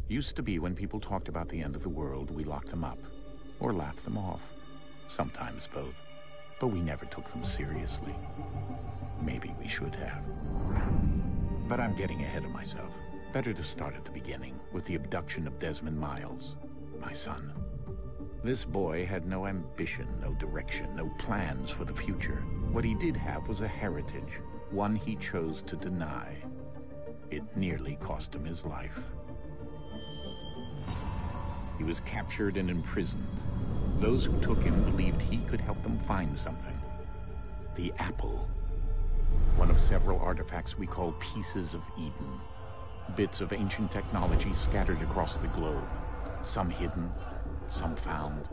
Used to be when people talked about the end of the world, we locked them up or laughed them off. Sometimes both. But we never took them seriously. Maybe we should have. But I'm getting ahead of myself. Better to start at the beginning, with the abduction of Desmond Miles, my son. This boy had no ambition, no direction, no plans for the future. What he did have was a heritage, one he chose to deny. It nearly cost him his life. He was captured and imprisoned. Those who took him believed he could help them find something. The apple. One of several artifacts we call pieces of Eden. Bits of ancient technology scattered across the globe. Some hidden, some found,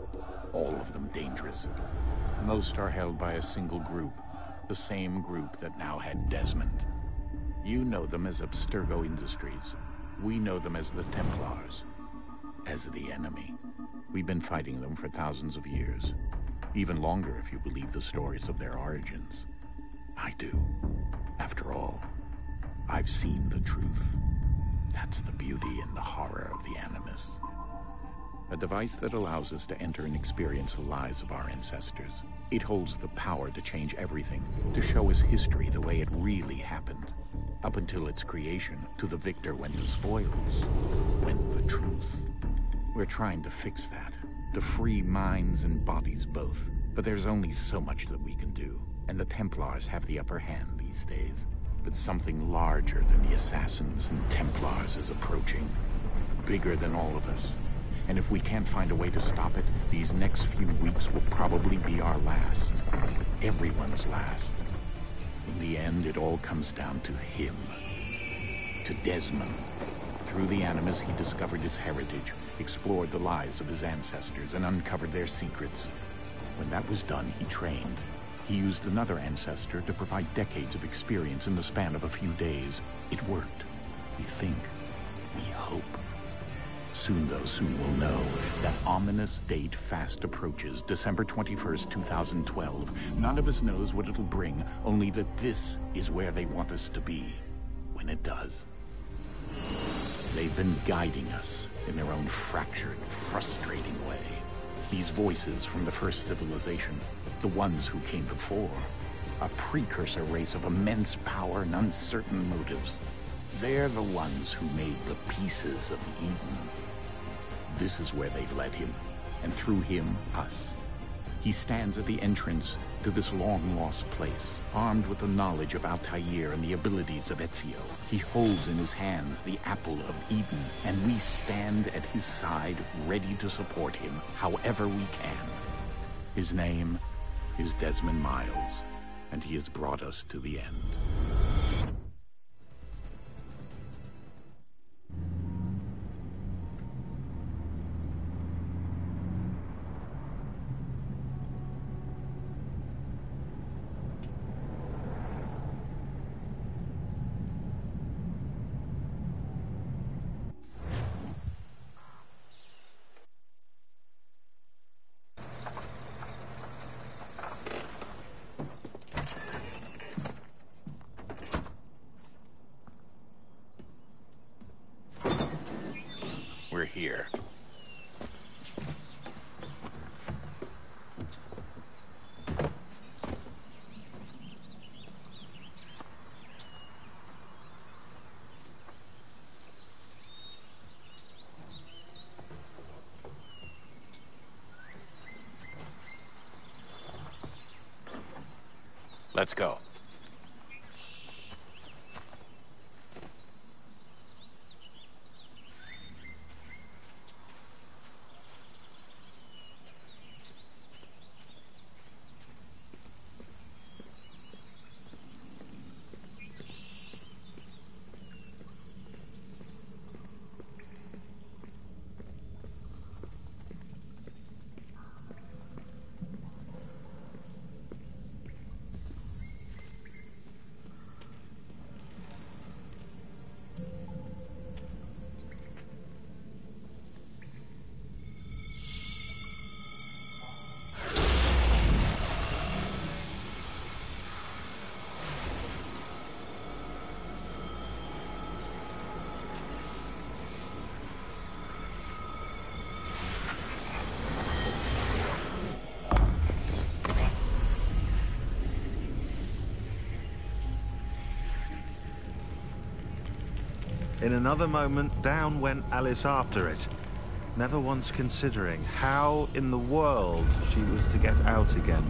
all of them dangerous. Most are held by a single group, the same group that now had Desmond. You know them as Abstergo Industries. We know them as the Templars. As the enemy. We've been fighting them for thousands of years. Even longer if you believe the stories of their origins. I do. After all, I've seen the truth. That's the beauty and the horror of the Animus. A device that allows us to enter and experience the lives of our ancestors. It holds the power to change everything, to show us history the way it really happened. Up until its creation, to the victor went the spoils, went the truth. We're trying to fix that, to free minds and bodies both. But there's only so much that we can do, and the Templars have the upper hand these days. But something larger than the Assassins and Templars is approaching. Bigger than all of us. And if we can't find a way to stop it, these next few weeks will probably be our last. Everyone's last. In the end, it all comes down to him. To Desmond. Through the Animus, he discovered his heritage, explored the lives of his ancestors, and uncovered their secrets. When that was done, he trained. He used another ancestor to provide decades of experience in the span of a few days. It worked. We think. We hope. Soon we'll know. That ominous date fast approaches, December 21st, 2012. None of us knows what it'll bring, only that this is where they want us to be. When it does. They've been guiding us in their own fractured, frustrating way. These voices from the first civilization, the ones who came before, a precursor race of immense power and uncertain motives. They're the ones who made the pieces of Eden. This is where they've led him, and through him, us. He stands at the entrance to this long-lost place, armed with the knowledge of Altair and the abilities of Ezio. He holds in his hands the apple of Eden, and we stand at his side, ready to support him however we can. His name is Desmond Miles, and he has brought us to the end. We're here. Let's go. In another moment, down went Alice after it, never once considering how in the world she was to get out again.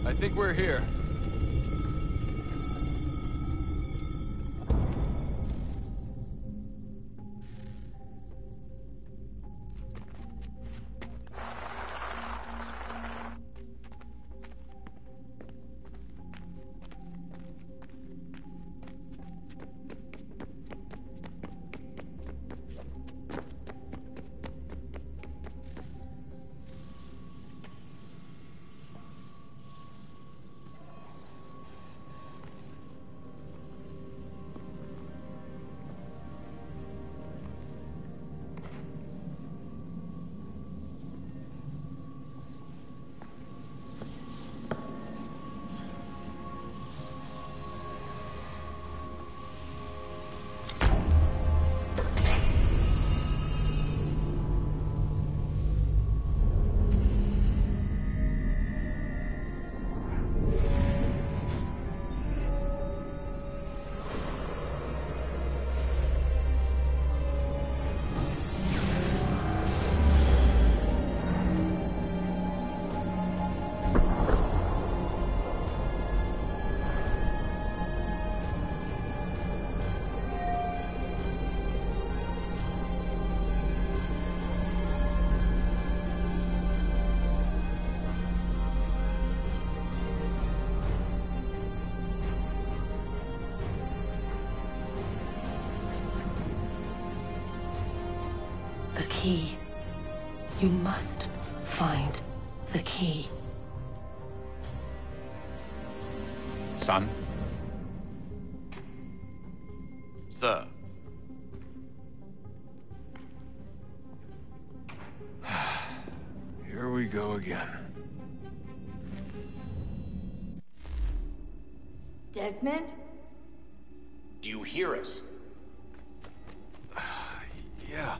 I think we're here. The key. You must find the key. Son? Sir. Here we go again. Desmond? Do you hear us? Yeah.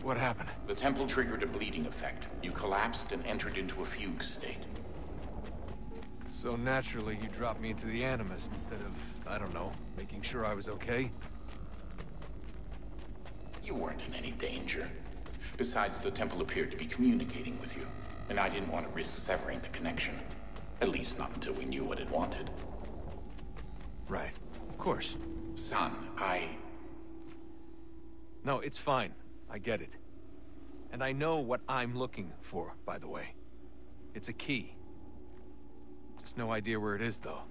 What happened? The temple triggered a bleeding effect. You collapsed and entered into a fugue state. So naturally, you dropped me into the Animus instead of, I don't know, making sure I was okay? You weren't in any danger. Besides, the temple appeared to be communicating with you, and I didn't want to risk severing the connection. At least not until we knew what it wanted. Right. Of course. Son, No, it's fine. I get it. And I know what I'm looking for, by the way. It's a key. Just no idea where it is, though.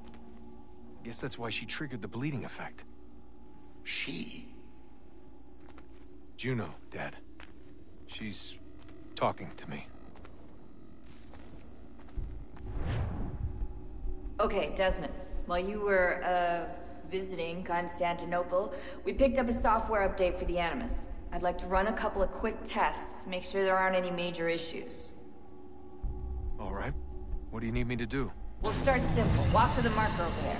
I guess that's why she triggered the bleeding effect. She? Juno, Dad. She's talking to me. Okay, Desmond. While you were, visiting Constantinople, we picked up a software update for the Animus. I'd like to run a couple of quick tests, make sure there aren't any major issues. All right. What do you need me to do? We'll start simple. Walk to the marker over there.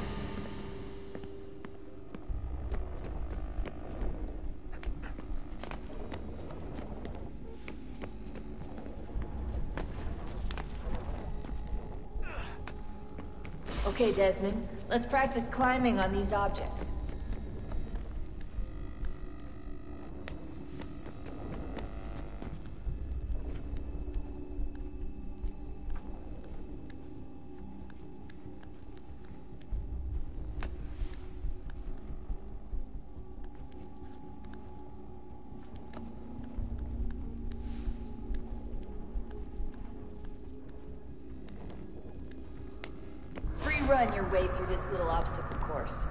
Okay, Desmond. Let's practice climbing on these objects. Run your way through this little obstacle course.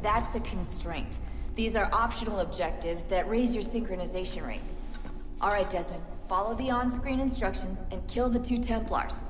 That's a constraint. These are optional objectives that raise your synchronization rate. All right, Desmond. Follow the on-screen instructions and kill the 2 Templars.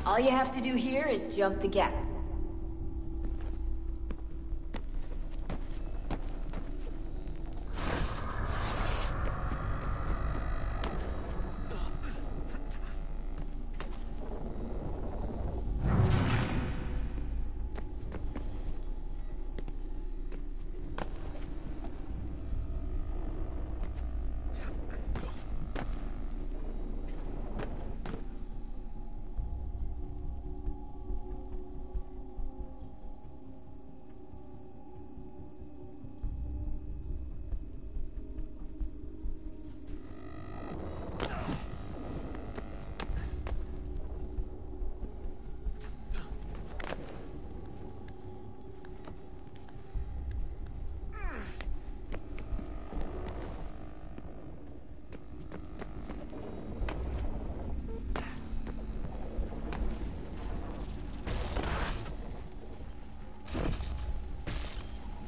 All you have to do here is jump the gap.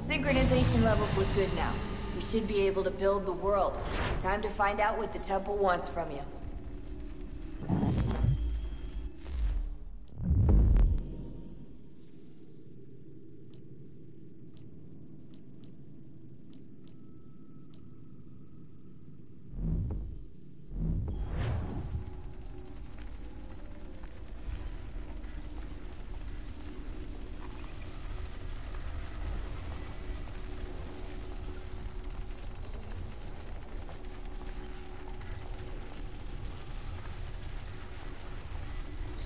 Synchronization levels look good now. We should be able to build the world. Time to find out what the temple wants from you.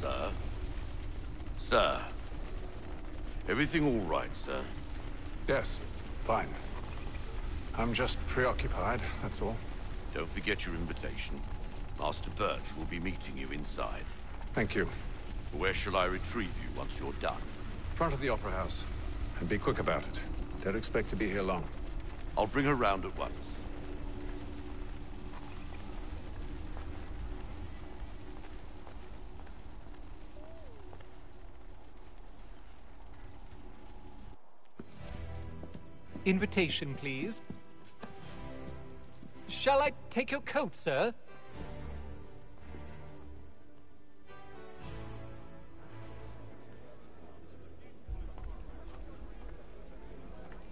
Sir? Sir? Everything all right, sir? Yes, fine. I'm just preoccupied, that's all. Don't forget your invitation. Master Birch will be meeting you inside. Thank you. Where shall I retrieve you once you're done? Front of the Opera House. And be quick about it. Don't expect to be here long. I'll bring her round at once. Invitation, please. Shall I take your coat, sir?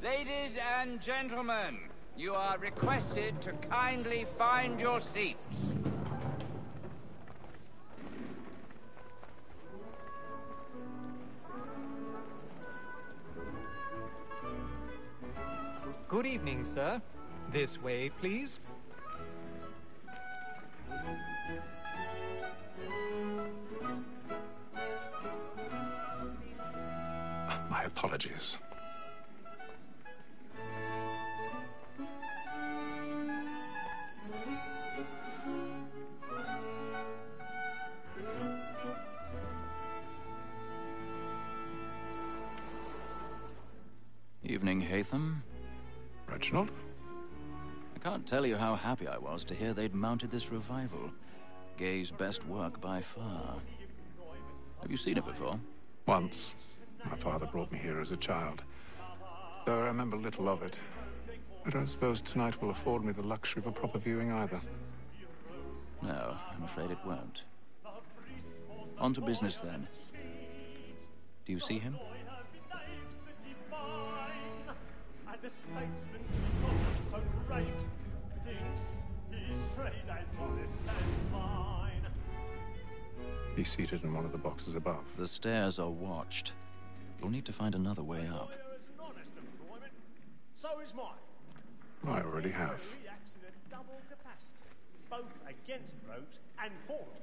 Ladies and gentlemen, you are requested to kindly find your seats. Good evening, sir. This way, please. My apologies. Evening, Hatham. Reginald? I can't tell you how happy I was to hear they'd mounted this revival. Gay's best work by far. Have you seen it before? Once. My father brought me here as a child. Though I remember little of it. I don't suppose tonight will afford me the luxury of a proper viewing either. No, I'm afraid it won't. On to business then. Do you see him? The statesman, because so great, thinks his trade as honest as mine. He's seated in one of the boxes above. The stairs are watched. You'll need to find another way up. So is mine. I already have. Reacts in a double capacity, both against Grtz and for it.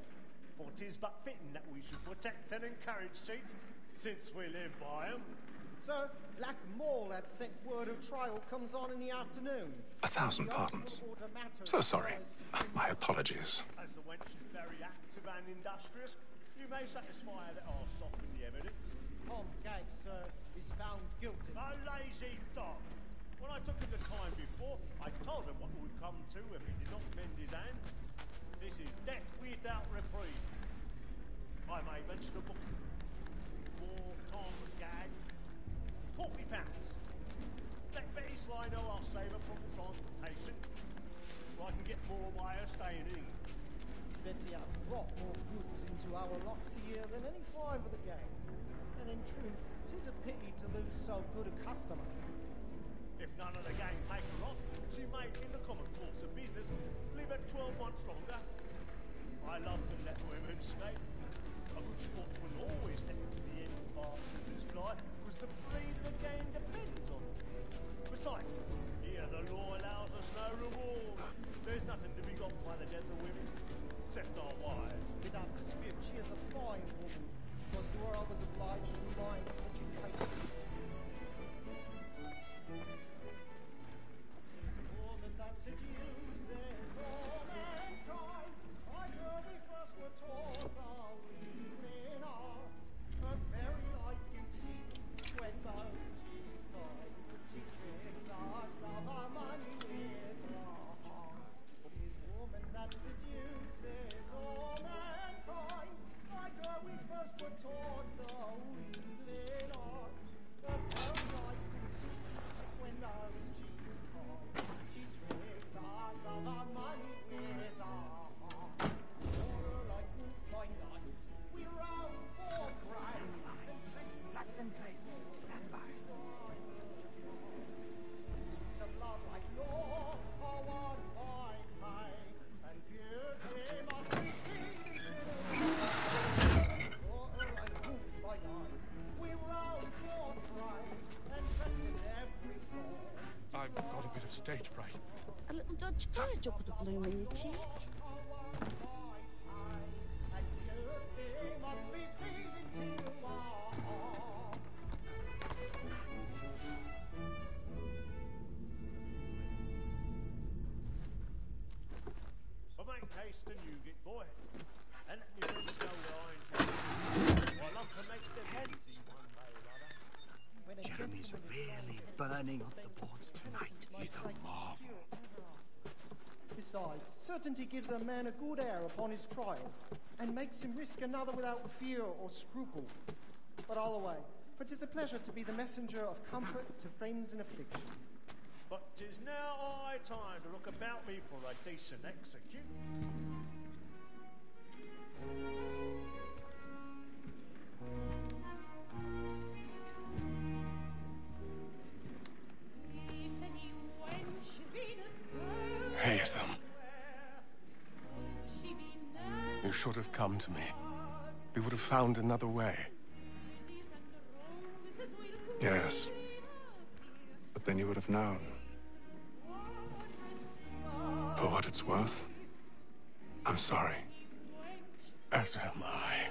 For 'tis but fitting that we should protect and encourage cheats, since we live by 'em. Sir, Black Mall, that set word of trial comes on in the afternoon. 1,000 pardons. So sorry. My apologies. As the wench is very active and industrious, you may satisfy her that I'll soften the evidence. Tom Gag, sir, is found guilty. A lazy dog. When I took him the time before, I told him what it would come to if he did not mend his hand. This is death without reprieve. I may mention a book. For Tom Gag. £40. Let Betty Sly know I'll save her from transportation, or I can get more by her staying in. Betty hath brought more goods into our loft here than any five of the gang. And in truth, 'tis a pity to lose so good a customer. If none of the gang take her on, she may, in the common course of business, live at 12 months longer. I love to let women skate. A good sportsman always lets the end partners fly, because the breed of the game depends on it. Besides, here the law allows us no reward. There's nothing to be got by the death of women, except our wives. Without dispute, she is a fine woman, because to her I was obliged to remind education. Woman that seduces all mankind, by her we first were taught our evening arts. Her very eyes can cheat when most she's gone. She tricks us of our money with her hearts. This woman that seduces all mankind, by her we first were taught the evening arts. Her very eyes can cheat when most she's gone. She tricks us of our money with her hearts. For her like wolves by night, we roam for prey. Of love like law, are one fine pain, and beauty must be seen. For her like wolves by night, we roam for prey, and practice every fall. I've got a bit of stage fright. A little Dutch carriage up with a bloom in your cheek. And beauty must be pleasing to our heart. But make haste and you get boy, and let me bring you where I intend. I'd love to make them easy one way or other. When a Jeremy's really burning up the boards tonight. He's a marvel. Besides, certainty gives a man a good air upon his trial, and makes him risk another without fear or scruple. But all away, for 'tis a pleasure to be the messenger of comfort to friends in affliction. But 'tis now high time to look about me for a decent execute. Haytham. You should have come to me. We would have found another way. Yes. But then you would have known. For what it's worth, I'm sorry. As am I.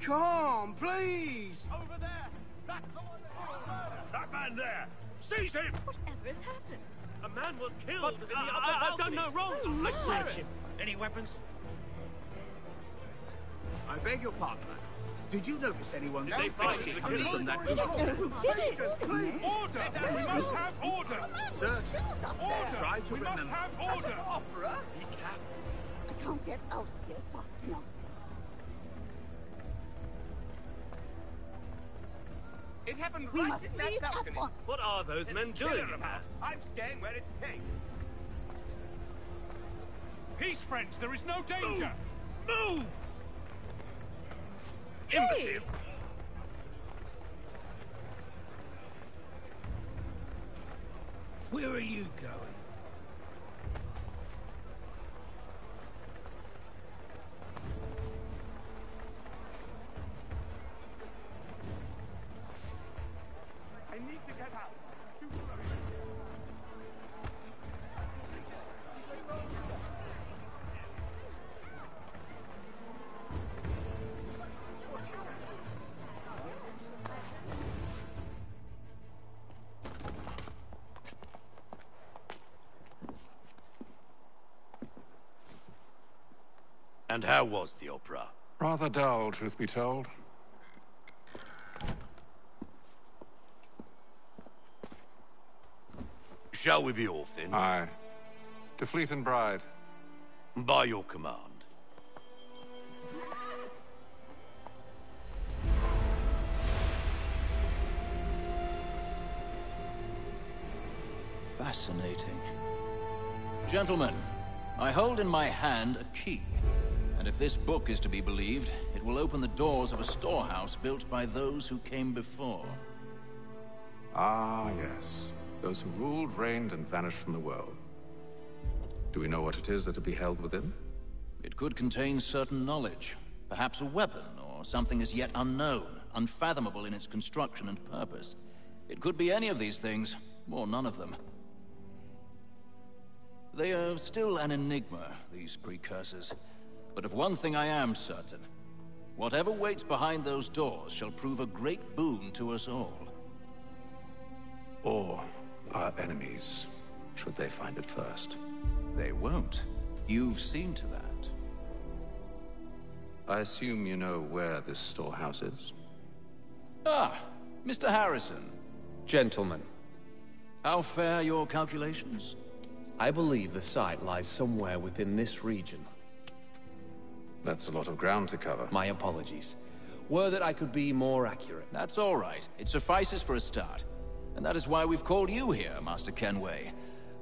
Calm, please! Over there! That's the one that man there! Seize him! Whatever has happened? A man was killed in the upper I've done no wrong. I swear it. Any weapons? I beg your pardon, man. Did you notice anyone Did they find suspicious the coming killer? from that We don't know who did it. Order! We must have order! Certainly. Order! Try to We must remember. have That's order! an opera. I can't get out of here fast enough. It happened We right must in that leave at balcony. once. What are those There's men a killer doing? about. I'm staying where it's safe. Peace, friends! There is no danger! Move! Imbecile! Where are you going? I need to get out. And how was the opera? Rather dull, truth be told. Shall we be off then? Aye. To Fleet and Bride. By your command. Fascinating. Gentlemen, I hold in my hand a key. And if this book is to be believed, it will open the doors of a storehouse built by those who came before. Ah, yes. Those who ruled, reigned, and vanished from the world. Do we know what it is that will be held within? It could contain certain knowledge. Perhaps a weapon, or something as yet unknown, unfathomable in its construction and purpose. It could be any of these things, or none of them. They are still an enigma, these precursors. But of one thing I am certain. Whatever waits behind those doors shall prove a great boon to us all. Or our enemies, should they find it first. They won't. You've seen to that. I assume you know where this storehouse is? Ah, Mr. Harrison. Gentlemen, How fare your calculations? I believe the site lies somewhere within this region. That's a lot of ground to cover. My apologies. Were that I could be more accurate. That's all right. It suffices for a start. And that is why we've called you here, Master Kenway.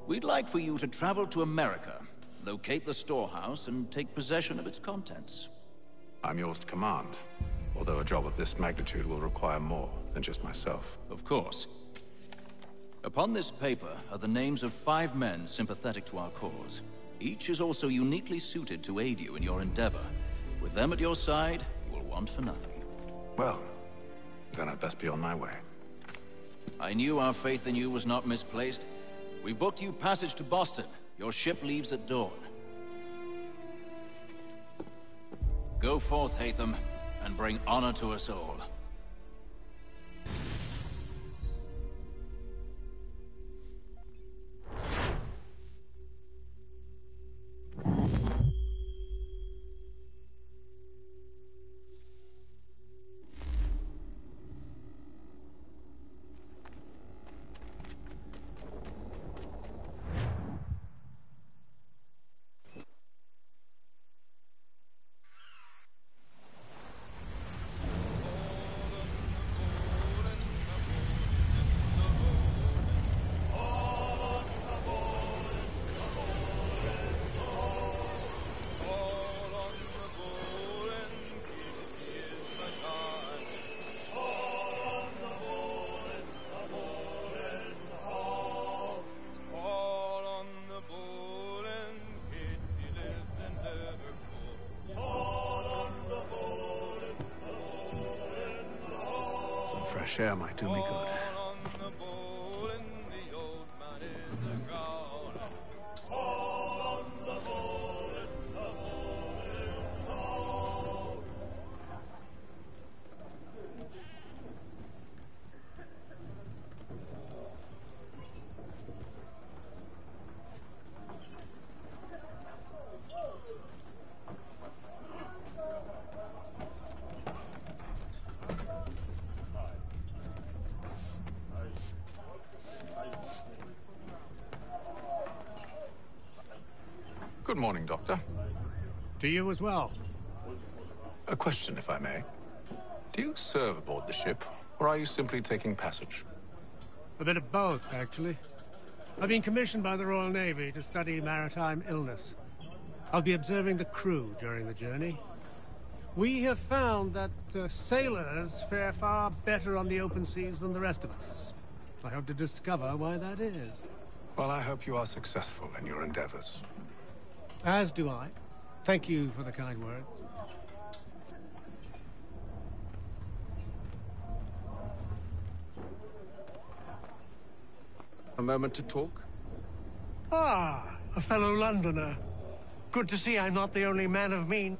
We'd like for you to travel to America, locate the storehouse, and take possession of its contents. I'm yours to command, although a job of this magnitude will require more than just myself. Of course. Upon this paper are the names of 5 men sympathetic to our cause. Each is also uniquely suited to aid you in your endeavor. With them at your side, you will want for nothing. Well, then I'd best be on my way. I knew our faith in you was not misplaced. We've booked you passage to Boston. Your ship leaves at dawn. Go forth, Hatham, and bring honor to us all. Some fresh air might do me good. Good morning, Doctor. To you as well. A question, if I may. Do you serve aboard the ship, or are you simply taking passage? A bit of both, actually. I've been commissioned by the Royal Navy to study maritime illness. I'll be observing the crew during the journey. We have found that sailors fare far better on the open seas than the rest of us. I hope to discover why that is. Well, I hope you are successful in your endeavors. As do I. Thank you for the kind words. A moment to talk? Ah, a fellow Londoner. Good to see I'm not the only man of means.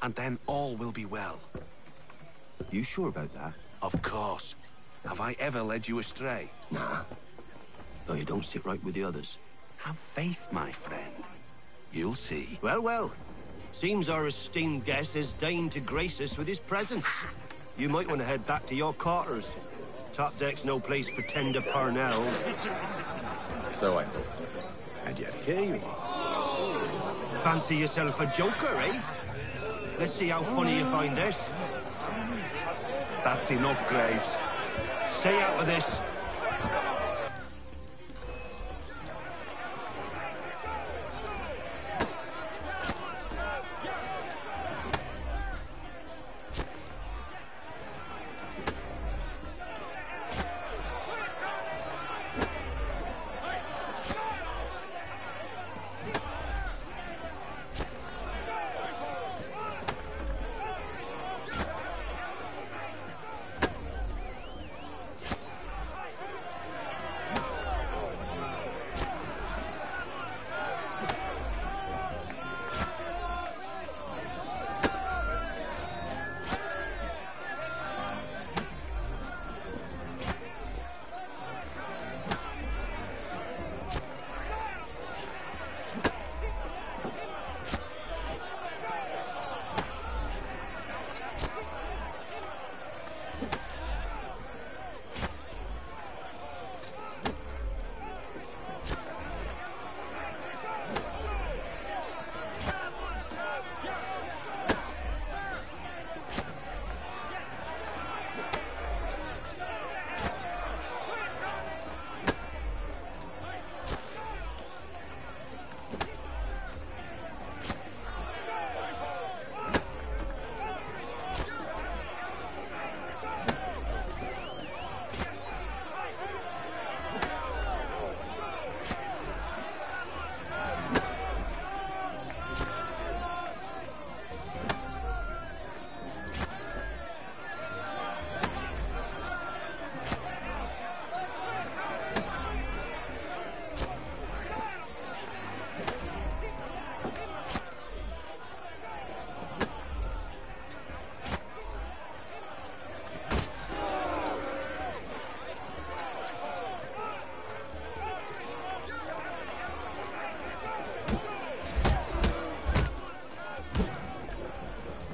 And then all will be well. You sure about that? Of course. Have I ever led you astray? Nah. Though you don't sit right with the others. Have faith, my friend. You'll see. Well, well. Seems our esteemed guest has deigned to grace us with his presence. You might want to head back to your quarters. Top deck's no place for tender parnells. So I thought. And yet here you are. Fancy yourself a joker, eh? Let's see how funny you find this. That's enough, Graves. Stay out of this.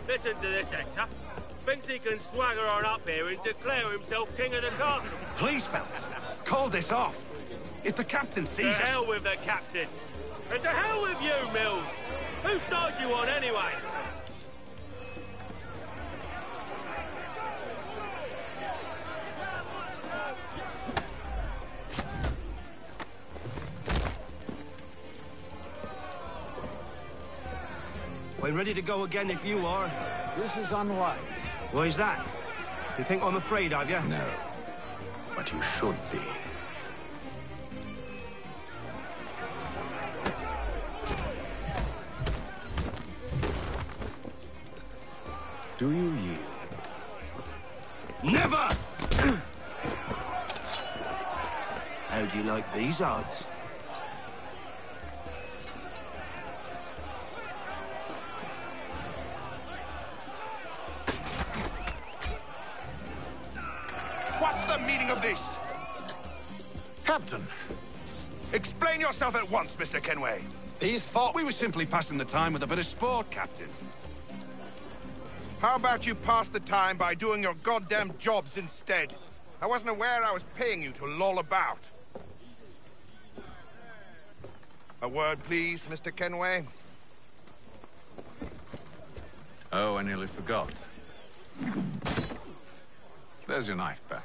Listen to this, Hector. Thinks he can swagger on up here and declare himself king of the castle. Please, fellas, call this off. If the captain sees us... To hell with the captain. And to hell with you, Mills. Whose side you on, anyway? I'm ready to go again if you are. This is unwise. Why is that? You think I'm afraid of you? No. But you should be. Do you yield? Never! How do you like these odds? of this! Captain! Explain yourself at once, Mr. Kenway. These thought we were simply passing the time with a bit of sport, Captain. How about you pass the time by doing your goddamn jobs instead? I wasn't aware I was paying you to loll about. A word, please, Mr. Kenway. Oh, I nearly forgot. There's your knife back.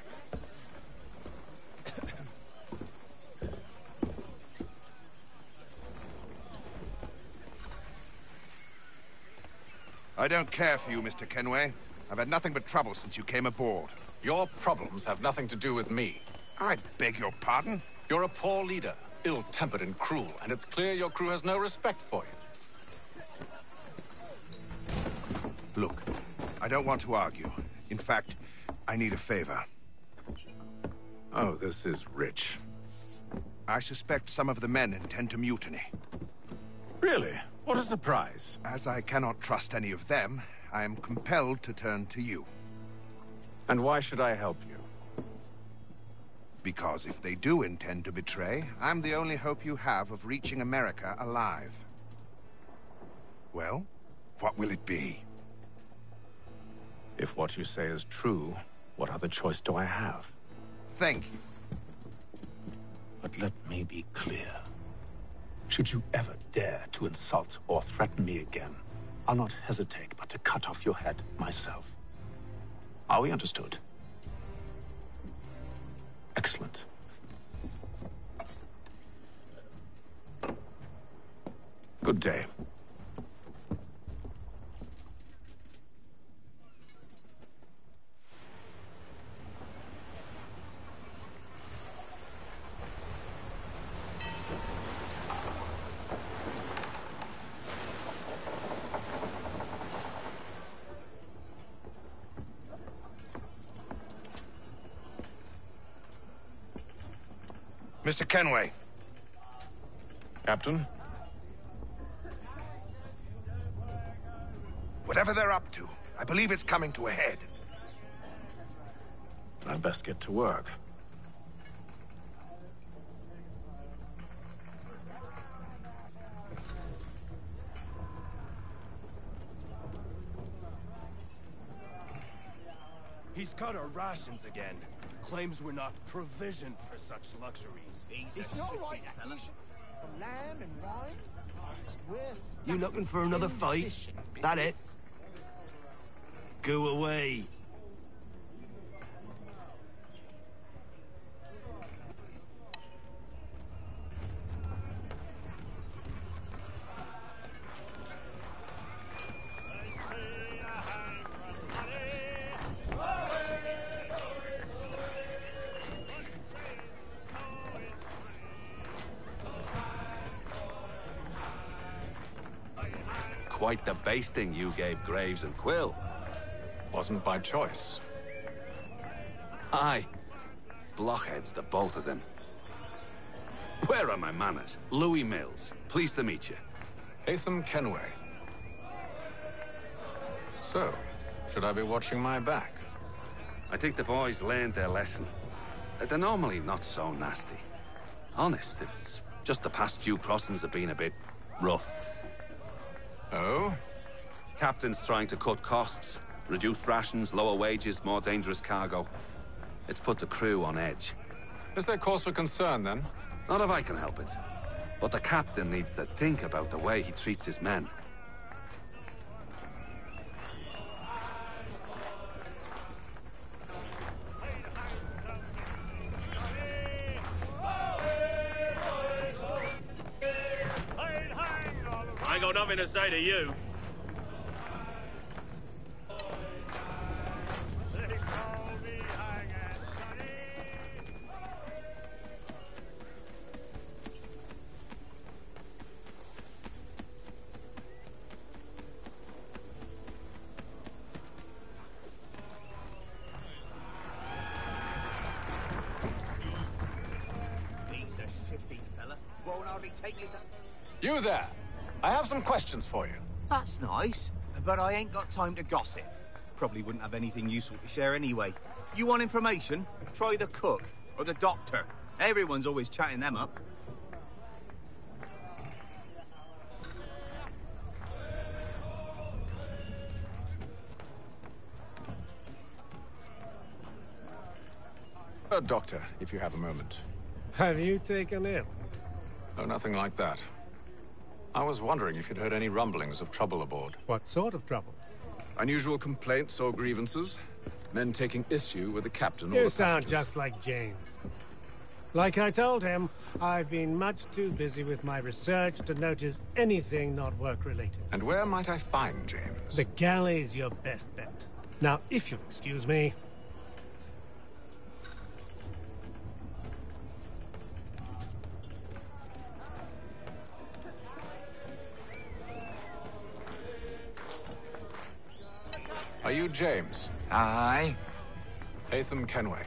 I don't care for you, Mr. Kenway. I've had nothing but trouble since you came aboard. Your problems have nothing to do with me. I beg your pardon? You're a poor leader, ill-tempered and cruel, and it's clear your crew has no respect for you. Look, I don't want to argue. In fact, I need a favor. Oh, this is rich. I suspect some of the men intend to mutiny. Really? What a surprise. As I cannot trust any of them, I am compelled to turn to you. And why should I help you? Because if they do intend to betray, I'm the only hope you have of reaching America alive. Well, what will it be? If what you say is true, what other choice do I have? Thank you. But let me be clear. Should you ever dare to insult or threaten me again, I'll not hesitate but to cut off your head myself. Are we understood? Excellent. Good day. Mr. Kenway. Captain? Whatever they're up to, I believe it's coming to a head. I'd best get to work. He's cut our rations again. Claims we're not provisioned for such luxuries. It's not right, fella. For lamb and wine. You looking for another fight? That it? Go away. Quite the basting you gave Graves and Quill. Wasn't by choice. Aye. Blockheads, the both of them. Where are my manners? Louis Mills. Pleased to meet you. Hatham Kenway. So, should I be watching my back? I think the boys learned their lesson. They're normally not so nasty. Honest, it's just the past few crossings have been a bit rough. Oh? Captain's trying to cut costs. Reduced rations, lower wages, more dangerous cargo. It's put the crew on edge. Is there cause for concern, then? Not if I can help it. But the captain needs to think about the way he treats his men. I ain't got nothing to say to you. You there! I have some questions for you. That's nice, but I ain't got time to gossip. Probably wouldn't have anything useful to share anyway. You want information? Try the cook or the doctor. Everyone's always chatting them up. A doctor, if you have a moment. Have you taken ill? Oh, nothing like that. I was wondering if you'd heard any rumblings of trouble aboard. What sort of trouble? Unusual complaints or grievances? Men taking issue with the captain or You the sound passengers? just like James. Like I told him, I've been much too busy with my research to notice anything not work-related. And where might I find James? The galley's your best bet. Now, if you'll excuse me... Are you James? Aye. Hatham Kenway.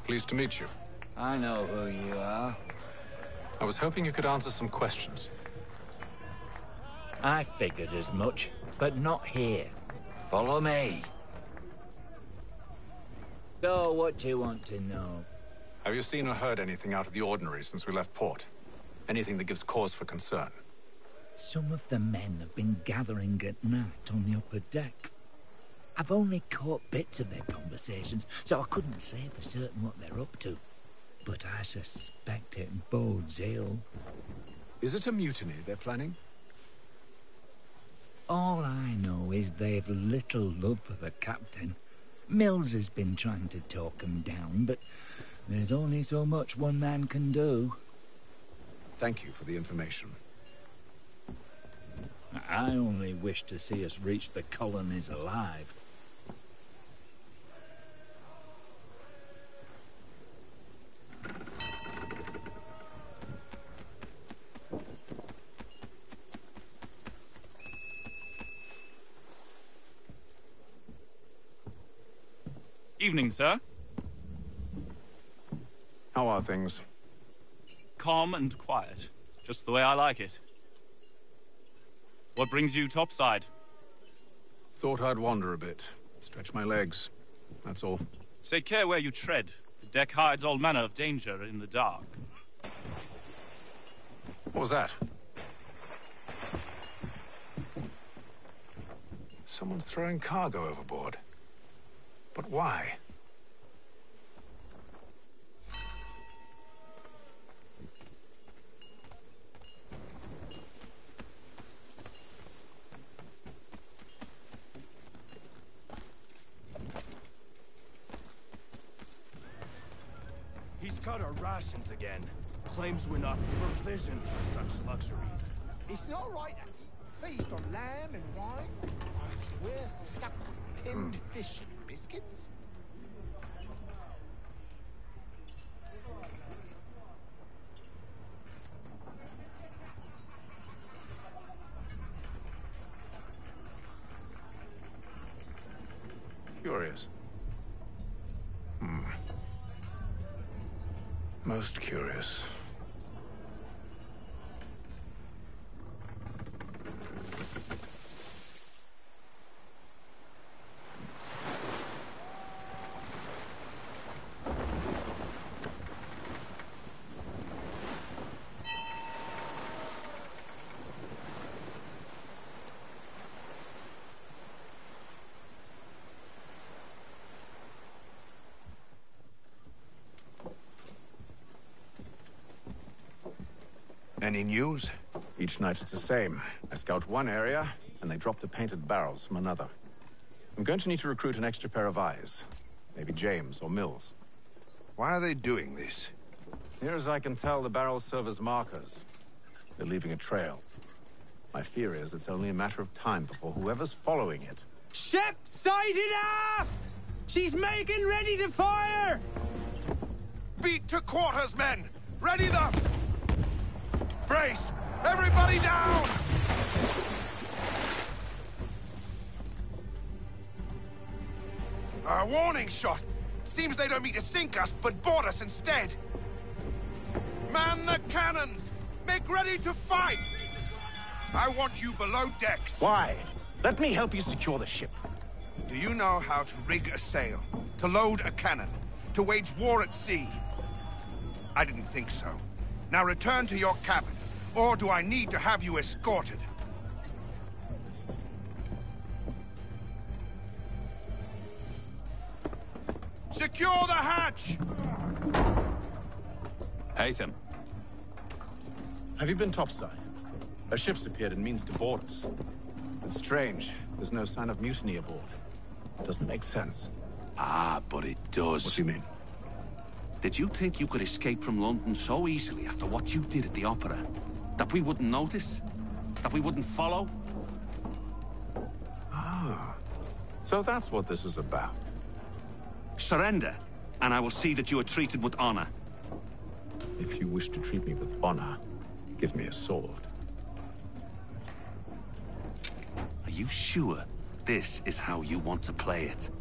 Pleased to meet you. I know who you are. I was hoping you could answer some questions. I figured as much, but not here. Follow me. So, what do you want to know? Have you seen or heard anything out of the ordinary since we left port? Anything that gives cause for concern? Some of the men have been gathering at night on the upper deck. I've only caught bits of their conversations, so I couldn't say for certain what they're up to. But I suspect it bodes ill. Is it a mutiny they're planning? All I know is they've little love for the captain. Mills has been trying to talk him down, but there's only so much one man can do. Thank you for the information. I only wish to see us reach the colonies alive. Evening, sir. How are things? Calm and quiet. Just the way I like it. What brings you topside? Thought I'd wander a bit. Stretch my legs. That's all. Take care where you tread. The deck hides all manner of danger in the dark. What was that? Someone's throwing cargo overboard. But why? He's cut our rations again. Claims we're not provisioned for such luxuries. It's not right to feast on lamb and wine. We're stuck with tinned fish and biscuits. Curious. Most curious. Any news? Each night it's the same. I scout one area, and they drop the painted barrels from another. I'm going to need to recruit an extra pair of eyes. Maybe James or Mills. Why are they doing this? Near as I can tell, the barrels serve as markers. They're leaving a trail. My fear is it's only a matter of time before whoever's following it... Ship sighted aft! She's making ready to fire! Beat to quarters, men! Ready the... Brace! Everybody down! A warning shot! Seems they don't mean to sink us, but board us instead! Man the cannons! Make ready to fight! I want you below decks. Why? Let me help you secure the ship. Do you know how to rig a sail? To load a cannon. To wage war at sea. I didn't think so. Now return to your cabin. Or do I need to have you escorted? Secure the hatch! Haytham. Have you been topside? A ship's appeared and means to board us. It's strange. There's no sign of mutiny aboard. Doesn't make sense. Ah, but it does. What do you mean? Did you think you could escape from London so easily after what you did at the opera? That we wouldn't notice? That we wouldn't follow? Ah. So that's what this is about. Surrender, and I will see that you are treated with honor. If you wish to treat me with honor, give me a sword. Are you sure this is how you want to play it?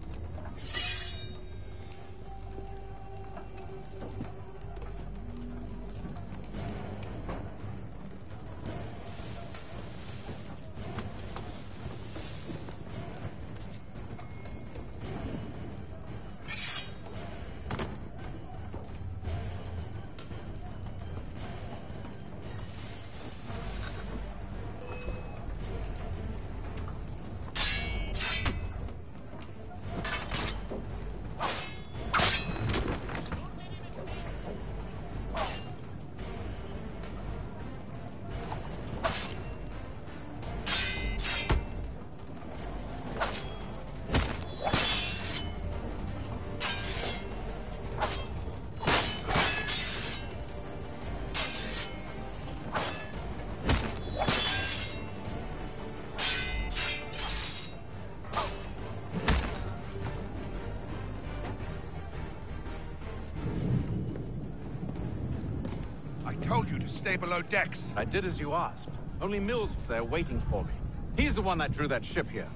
Told you to stay below decks. I did as you asked. Only Mills was there waiting for me. He's the one that drew that ship here.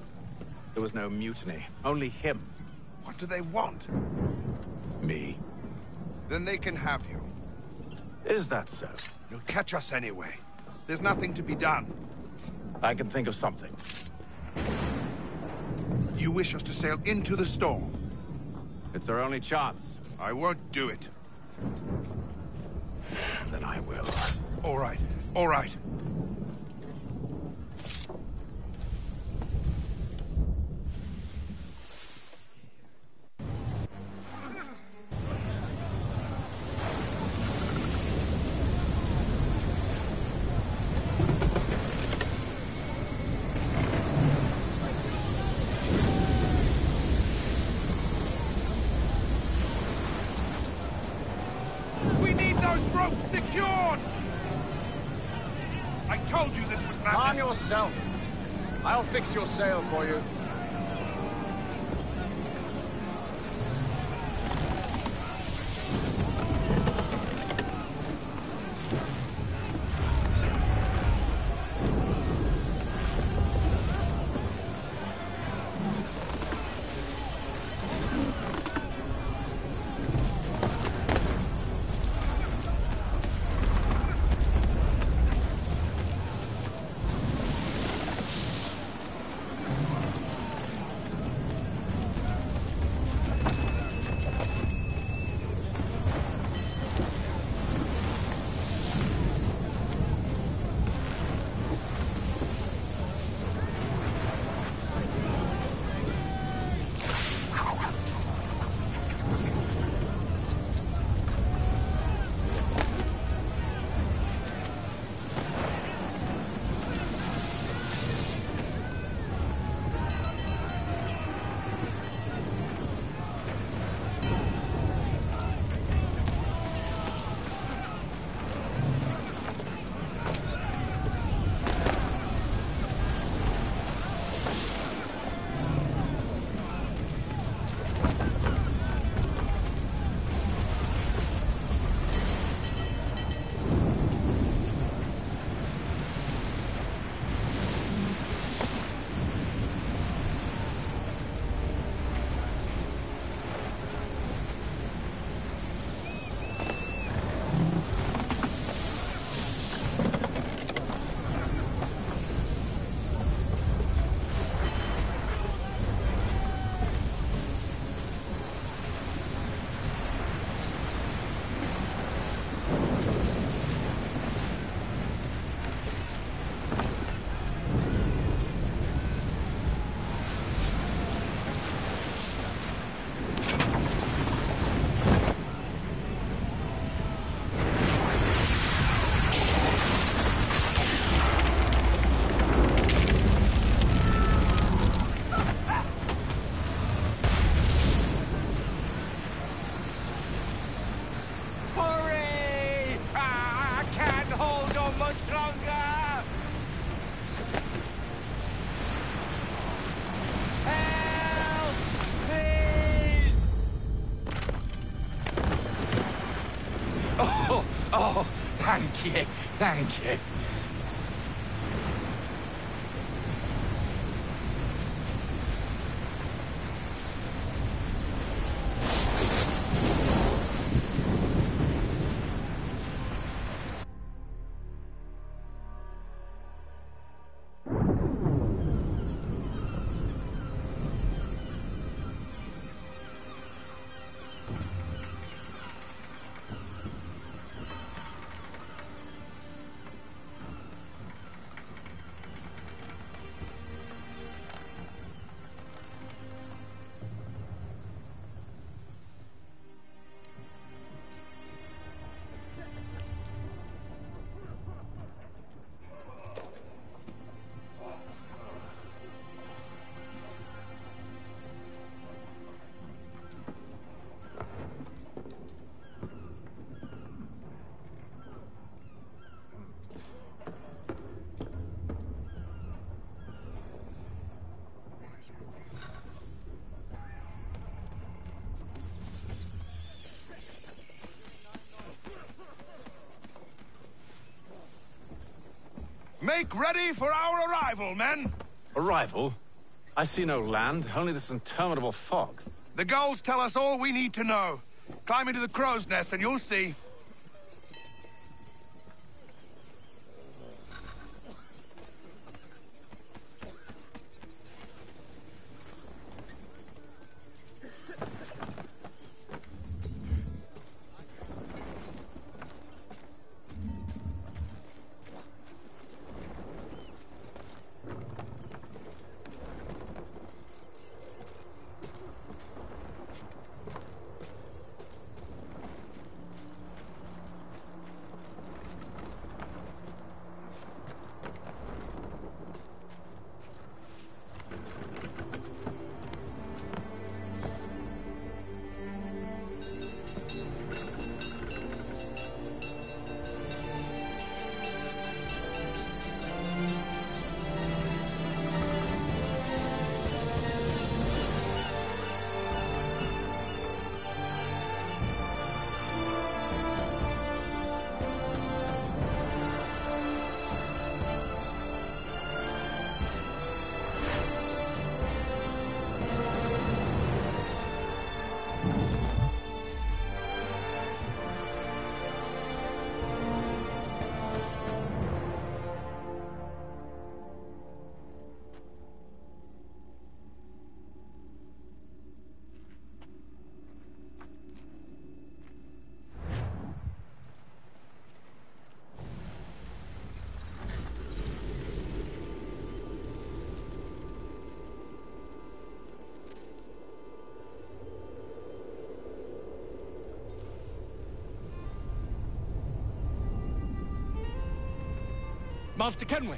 There was no mutiny, only him. What do they want? Me. Then they can have you. Is that so? You'll catch us anyway. There's nothing to be done. I can think of something. You wish us to sail into the storm? It's our only chance. I won't do it. Then I will. All right. All right. Arm yourself. I'll fix your sail for you. you, thank you. Make ready for our arrival, men! Arrival? I see no land, only this interminable fog. The gulls tell us all we need to know. Climb into the crow's nest and you'll see. Master Kenway!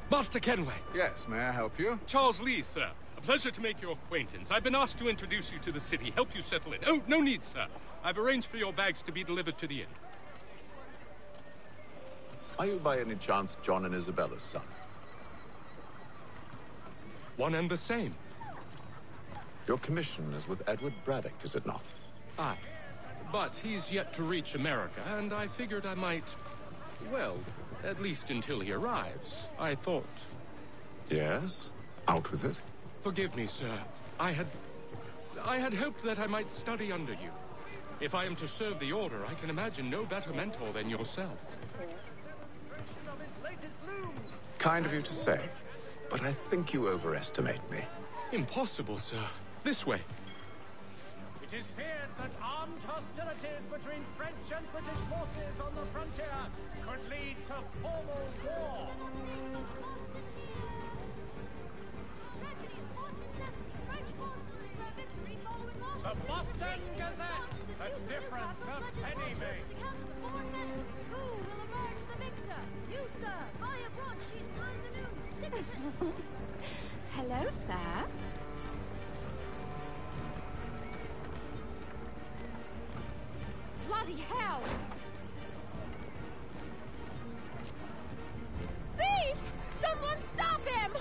Master Kenway! Yes, may I help you? Charles Lee, sir. A pleasure to make your acquaintance. I've been asked to introduce you to the city, help you settle in. Oh, no need, sir. I've arranged for your bags to be delivered to the inn. Are you by any chance John and Isabella's son? One and the same. Your commission is with Edward Braddock, is it not? Aye. But he's yet to reach America, and I figured I might... well, at least until he arrives. I thought... Yes? Out with it. Forgive me, sir. I had hoped that I might study under you. If I am to serve the Order, I can imagine no better mentor than yourself. Kind of you to say, but I think you overestimate me. Impossible, sir. This way. It is feared that armed hostilities between French and British forces on the frontier could lead to formal war. The Boston Gazette, a difference a penny makes. Who will emerge the victor? You, sir, by a broadsheet behind the news. Hello, sir. Bloody hell! Thief! Someone stop him!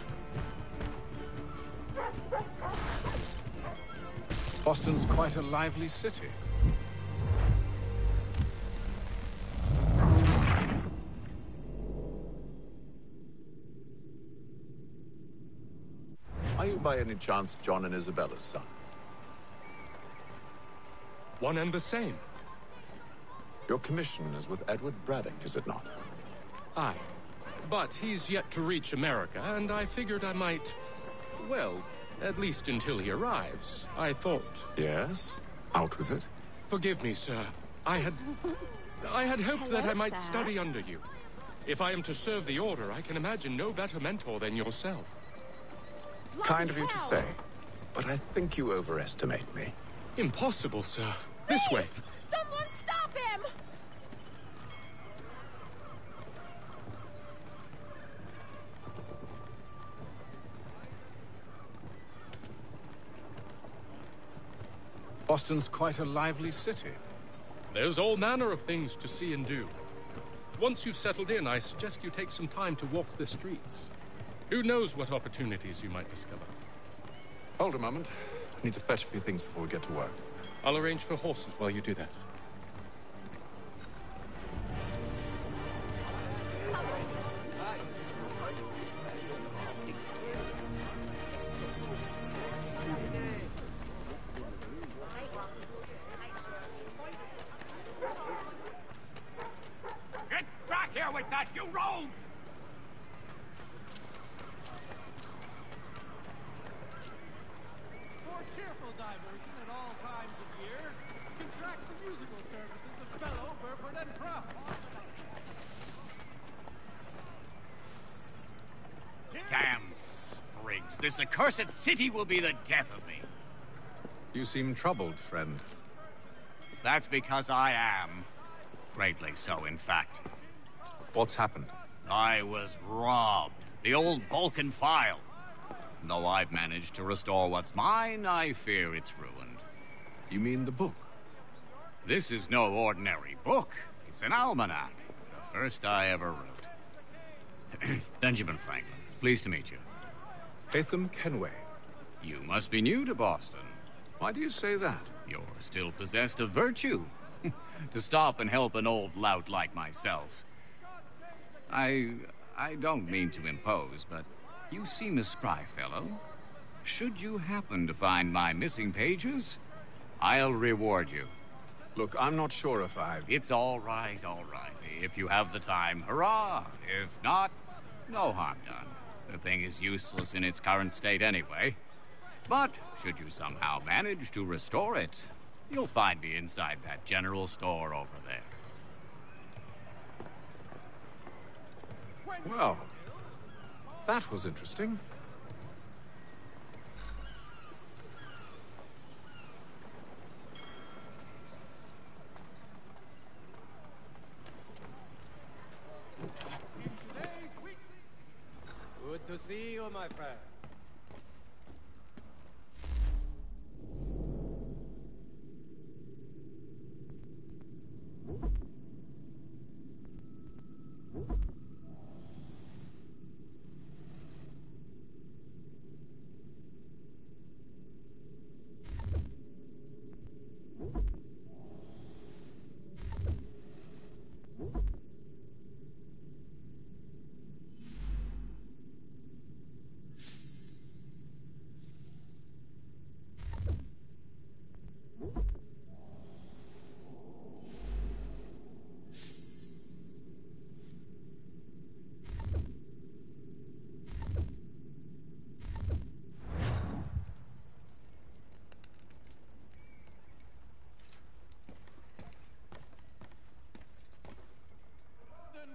Boston's quite a lively city. Are you by any chance John and Isabella's son? One and the same. Your commission is with Edward Braddock, is it not? Aye. But he's yet to reach America, and I figured I might... Well, at least until he arrives, I thought... Yes? Out with it. Forgive me, sir. I had hoped that I might sir. study under you. If I am to serve the Order, I can imagine no better mentor than yourself. Kind of you to say, but I think you overestimate me. Impossible, sir. This way. Someone stop him! Boston's quite a lively city. There's all manner of things to see and do. Once you've settled in, I suggest you take some time to walk the streets. Who knows what opportunities you might discover. Hold a moment. I need to fetch a few things before we get to work. I'll arrange for horses while you do that. Get back here with that, you rogue! For cheerful diversion at all times of year, contract the musical services of fellow Burford and Prout. Damn sprigs. This accursed city will be the death of me. You seem troubled, friend. That's because I am. Greatly so, in fact. What's happened? I was robbed. The old Balkan file. Though I've managed to restore what's mine, I fear it's ruined. You mean the book? This is no ordinary book. It's an almanac. The first I ever wrote. Benjamin Franklin, pleased to meet you. Hatham Kenway. You must be new to Boston. Why do you say that? You're still possessed of virtue. To stop and help an old lout like myself. I don't mean to impose, but you seem a spry fellow. Should you happen to find my missing pages, I'll reward you. Look, I'm not sure if I've... It's all right, all right. If you have the time, hurrah. If not, no harm done. The thing is useless in its current state anyway. But should you somehow manage to restore it, you'll find me inside that general store over there. Well, that was interesting. Good to see you, my friend.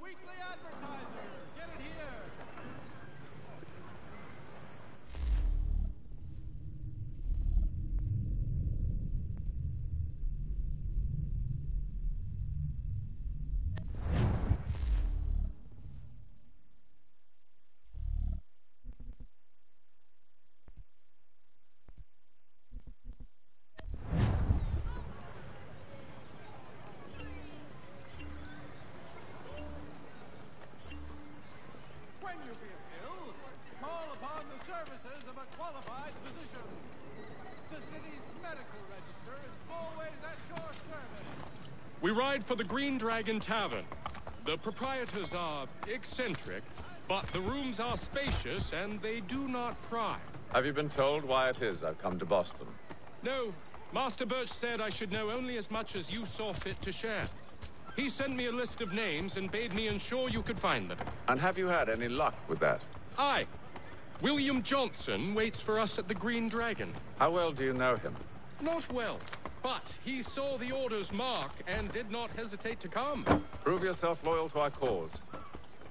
Weekly Advertiser, get it here. When you feel ill, call upon the services of a qualified physician. The city's medical register is always at your service. We ride for the Green Dragon Tavern. The proprietors are eccentric, but the rooms are spacious and they do not pry. Have you been told why it is I've come to Boston? No, Master Birch said I should know only as much as you saw fit to share. He sent me a list of names and bade me ensure you could find them. And have you had any luck with that? Aye. William Johnson waits for us at the Green Dragon. How well do you know him? Not well, but he saw the order's mark and did not hesitate to come. Prove yourself loyal to our cause.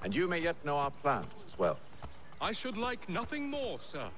And you may yet know our plans as well. I should like nothing more, sir.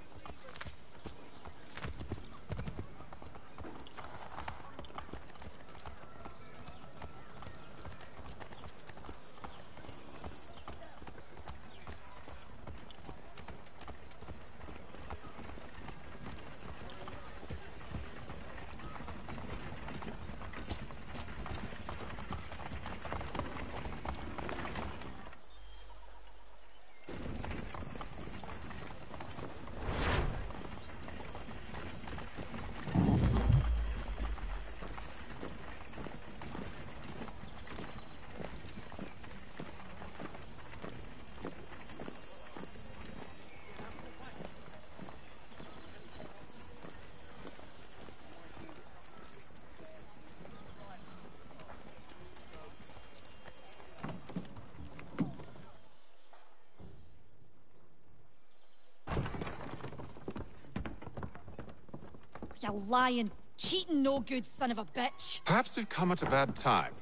You lying, cheating, no good son of a bitch. Perhaps we've come at a bad time.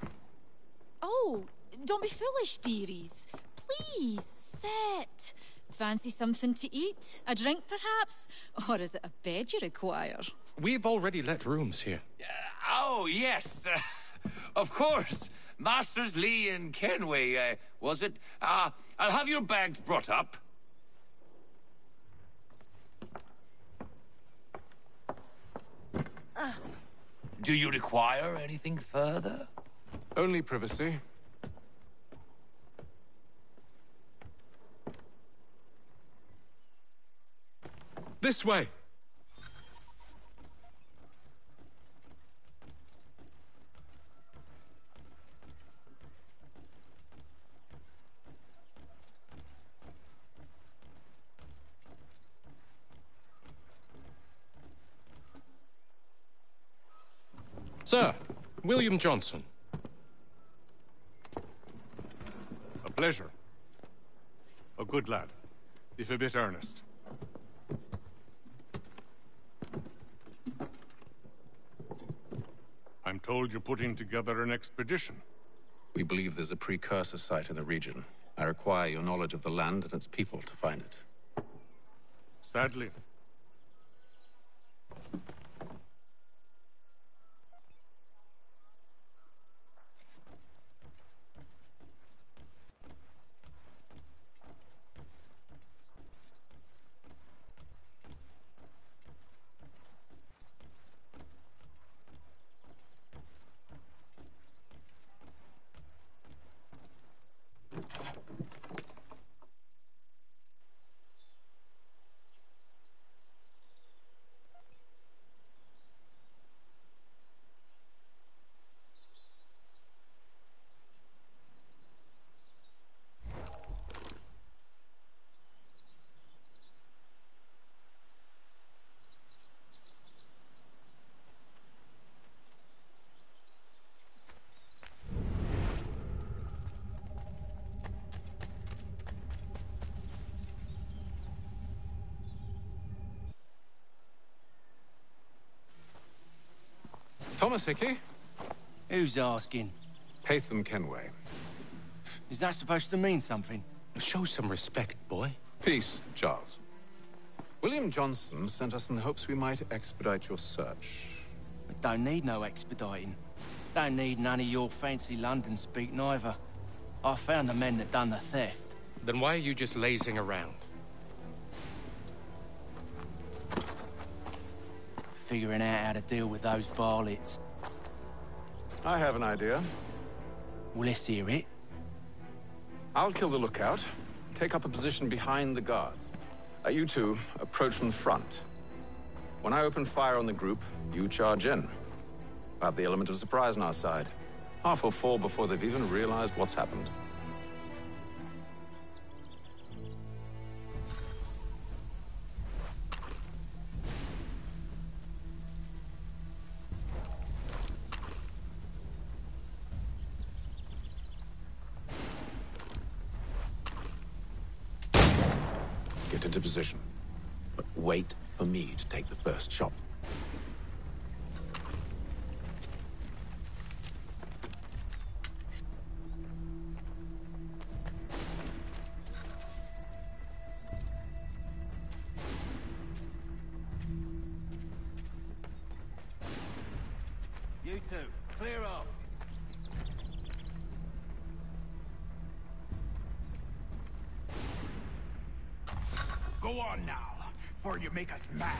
Oh, don't be foolish, dearies. Please, sit. Fancy something to eat? A drink, perhaps? Or is it a bed you require? We've already let rooms here. Oh, yes. Of course. Masters Lee and Kenway, was it? I'll have your bags brought up. Do you require anything further? Only privacy. This way. Sir, William Johnson. A pleasure. A good lad, if a bit earnest. I'm told you're putting together an expedition. We believe there's a precursor site in the region. I require your knowledge of the land and its people to find it. Sadly. Thomas Hickey? Who's asking? Haytham Kenway. Is that supposed to mean something? Show some respect, boy. Peace, Charles. William Johnson sent us in the hopes we might expedite your search. I don't need no expediting. Don't need none of your fancy London speak neither. I found the men that done the theft. Then why are you just lazing around? Figuring out how to deal with those varlets. I have an idea. Well, let's hear it. I'll kill the lookout, take up a position behind the guards. You two approach from the front. When I open fire on the group, you charge in. I have the element of surprise on our side. Half will fall before they've even realized what's happened. Get into position. But wait for me to take the first shot. You two, clear off. Go on now, before you make us mad.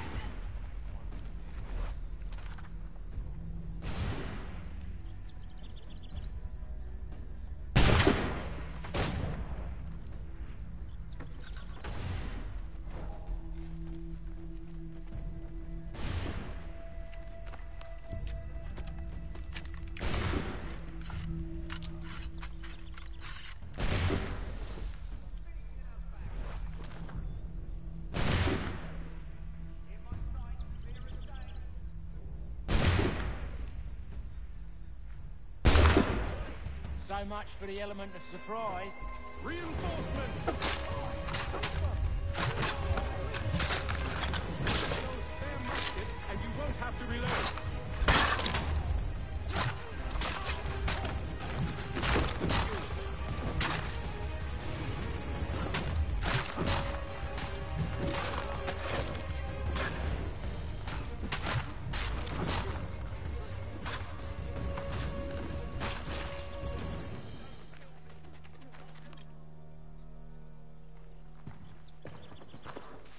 So much for the element of surprise. Reinforcements! And you won't have to reload.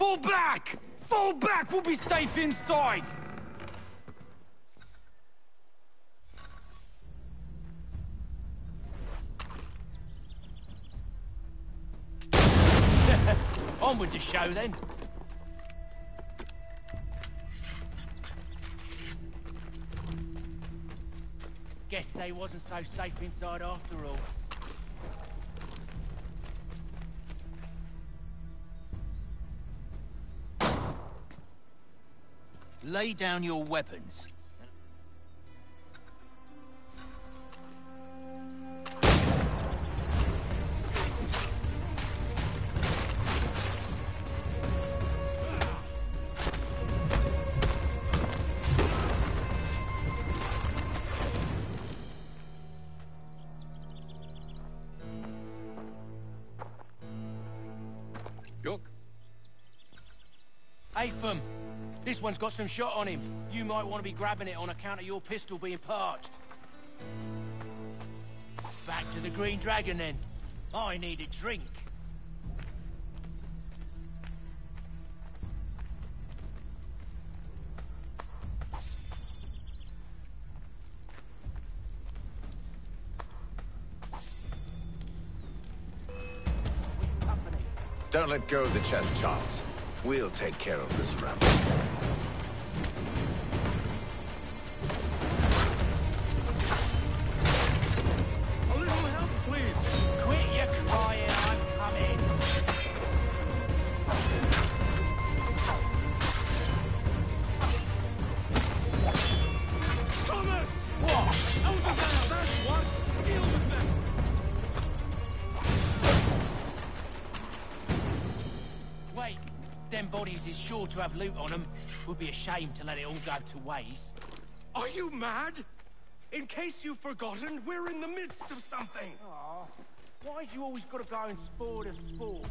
Fall back! Fall back! We'll be safe inside! On with the show, then. Guess they wasn't so safe inside after all. Lay down your weapons. York? Atham, this one's got some shot on him. You might want to be grabbing it on account of your pistol being parched. Back to the Green Dragon, then. I need a drink. Don't let go of the chest, Charles. We'll take care of this rabble. A little help, please. Quit your crying, I'm coming. Thomas! What? Over there, that's what! Deal with them! Wait, them bodies is sure to have loot on them. Would be a shame to let it all go to waste. Are you mad? In case you've forgotten, we're in the midst of something. Aw, why's you always got to go and spoil the sport?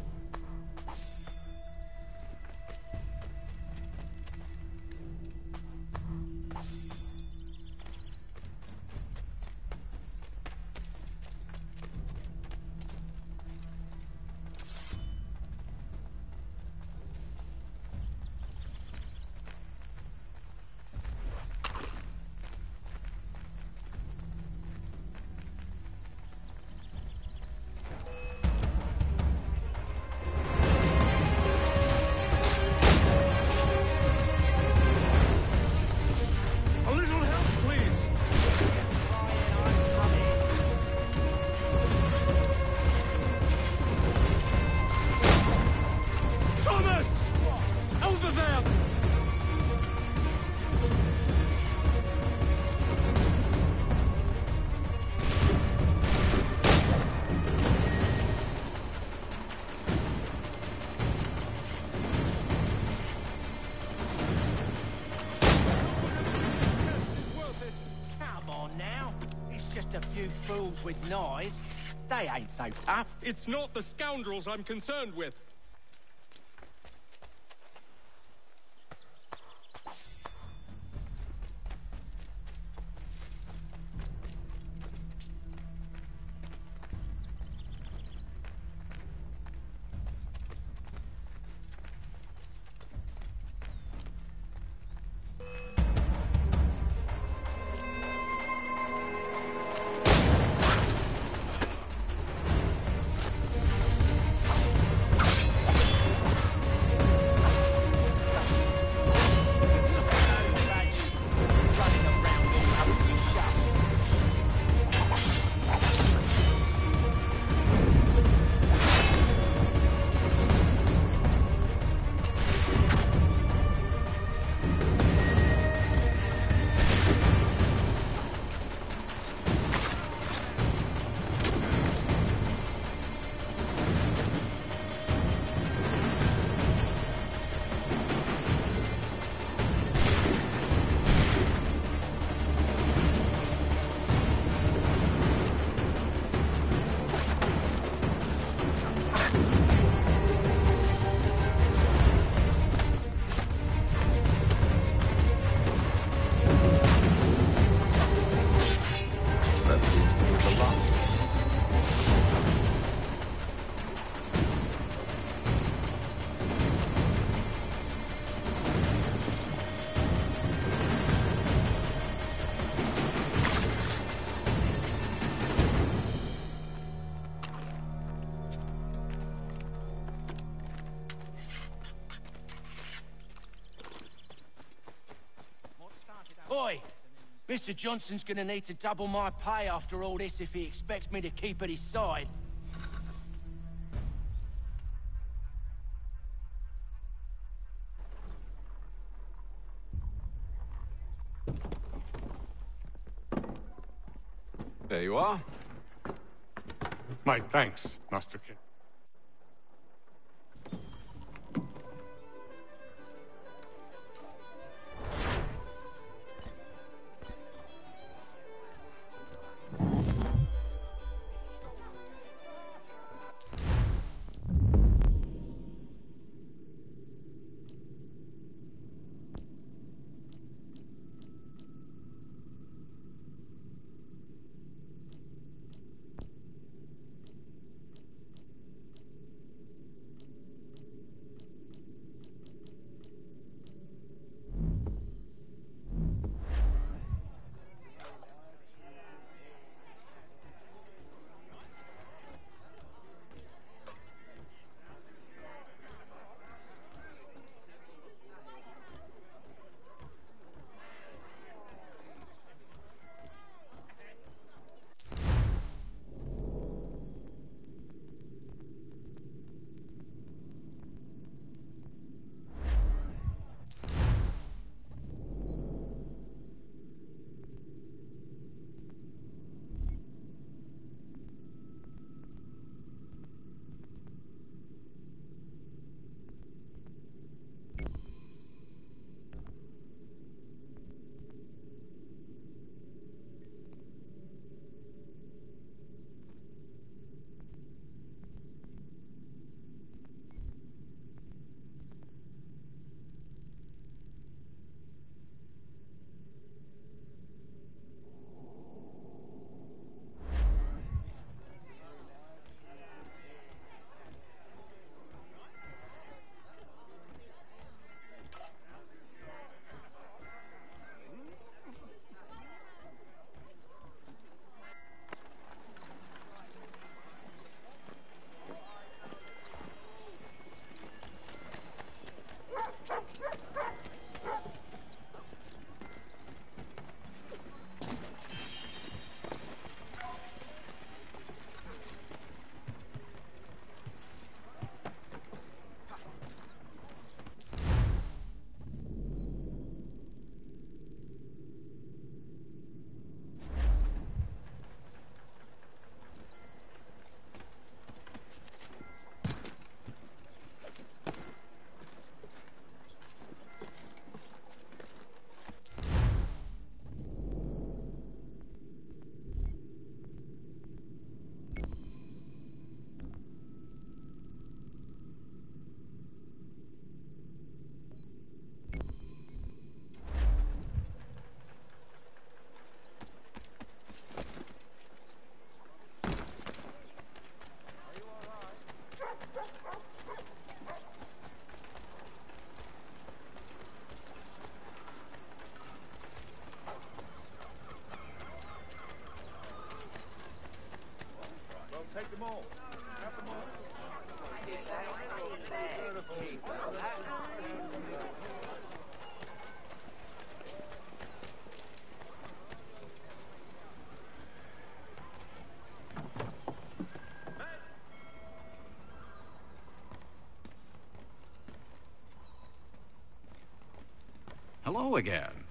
just a few fools with knives. They ain't so tough. It's not the scoundrels I'm concerned with. Oi! Mr. Johnson's gonna need to double my pay after all this if he expects me to keep at his side. There you are. My thanks, Master King. Hello again.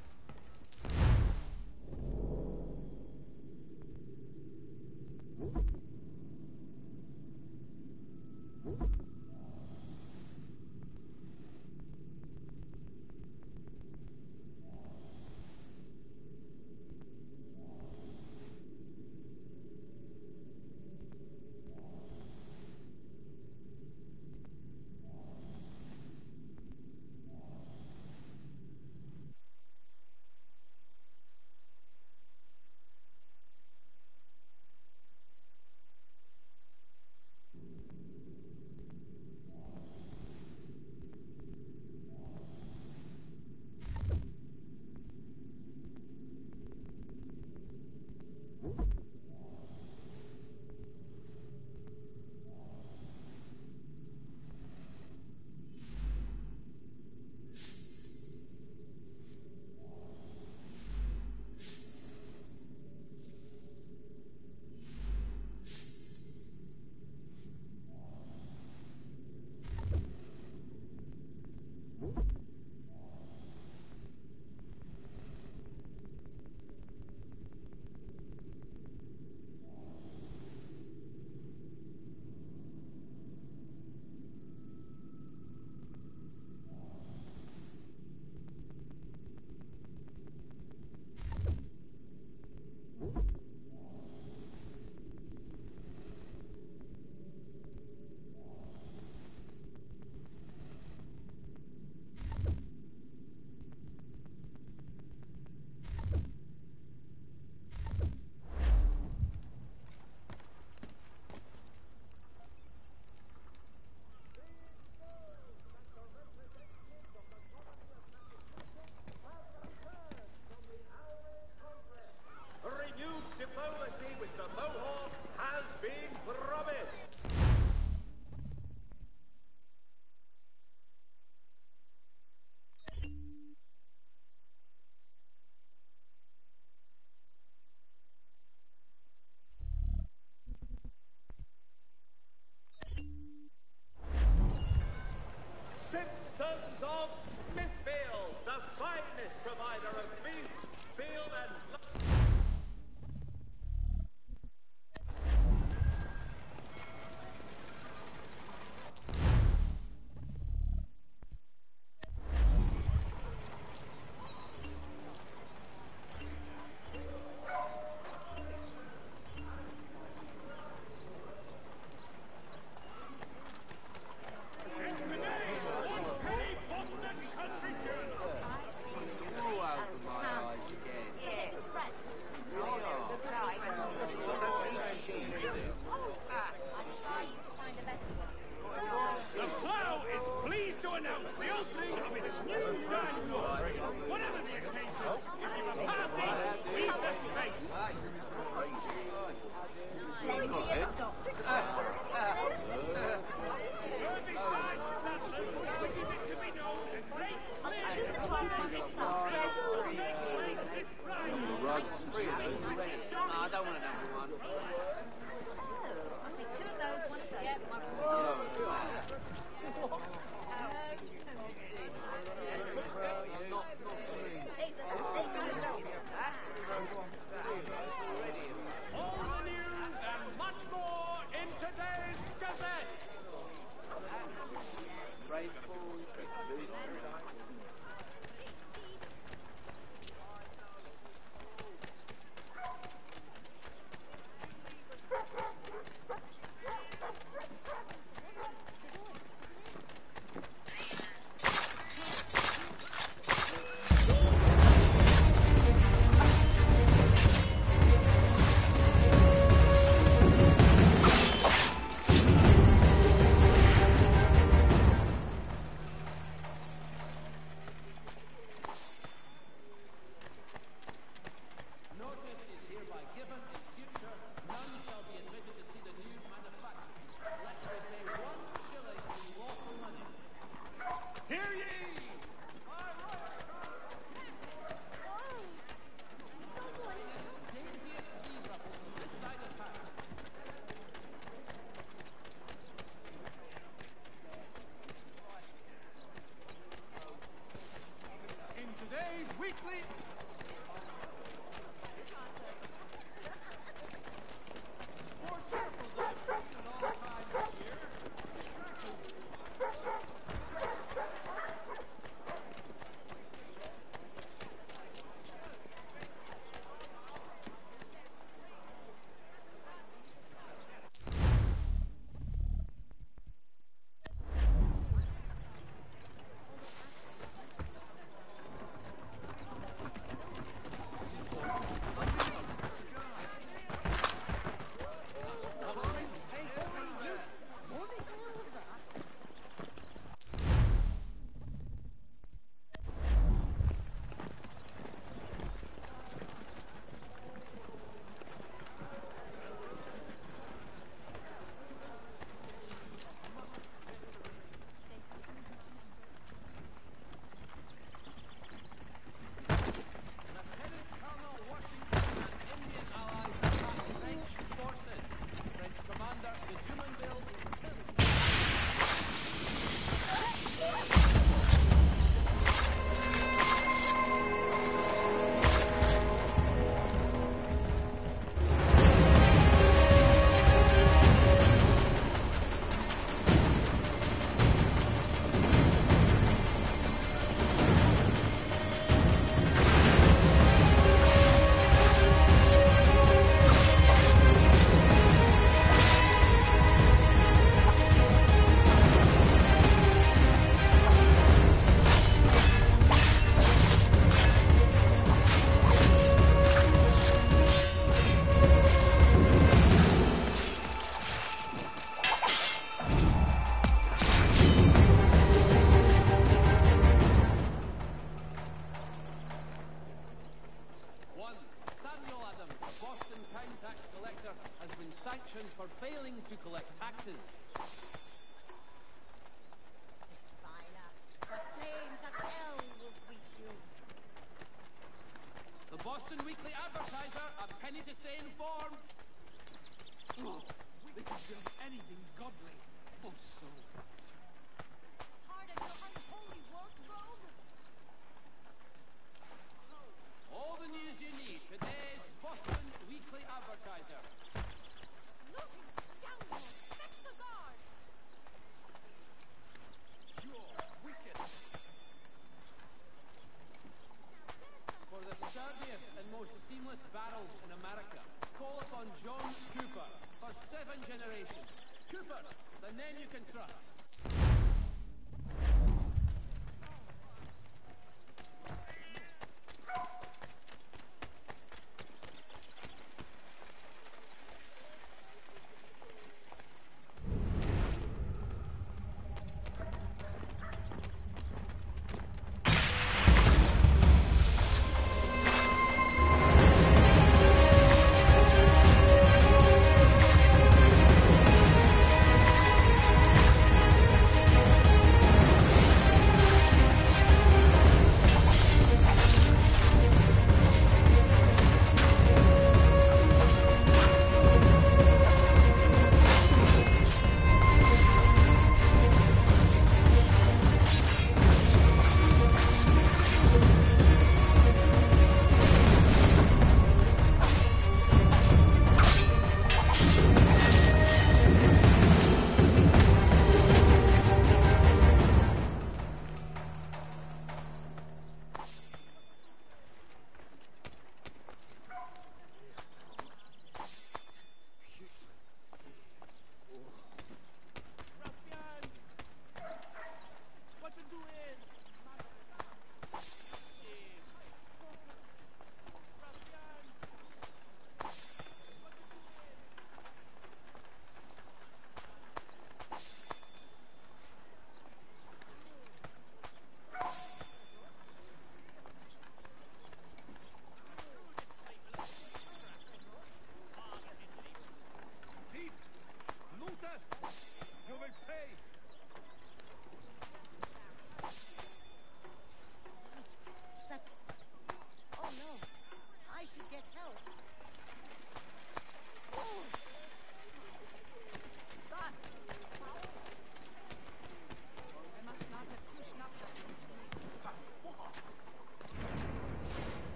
Sons of Smithfield, the finest provider of beef, veal, and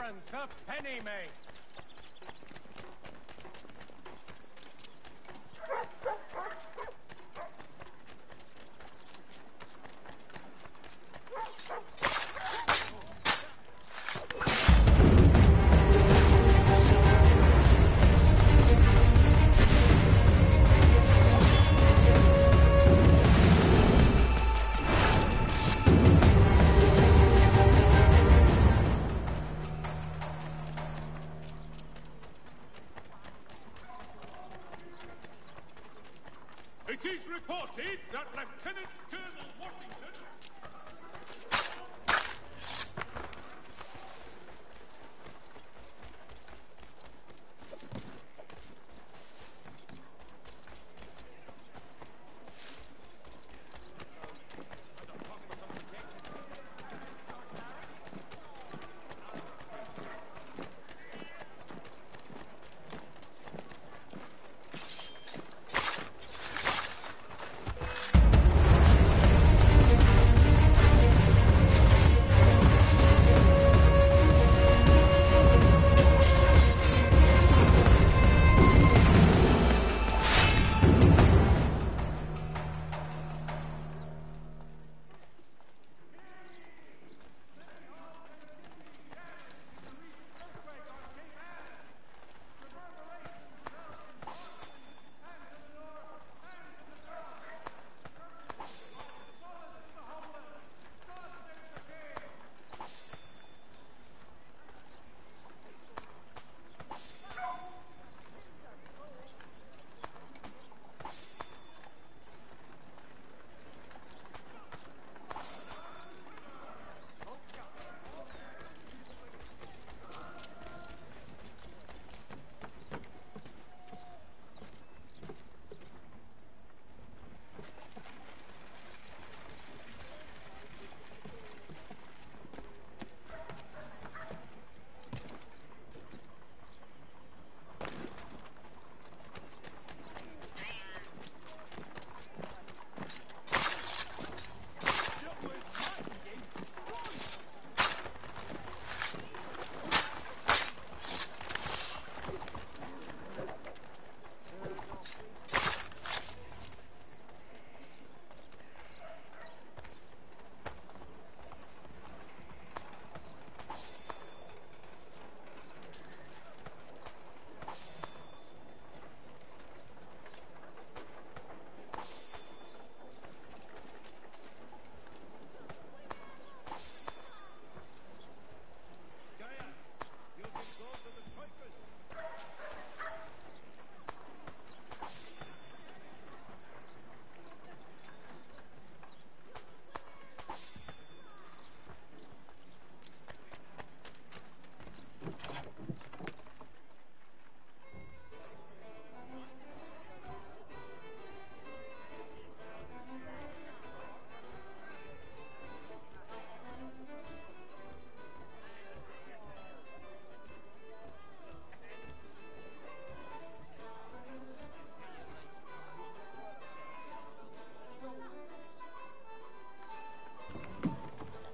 errands for penny mates. It is reported that Lieutenant Colonel Washington...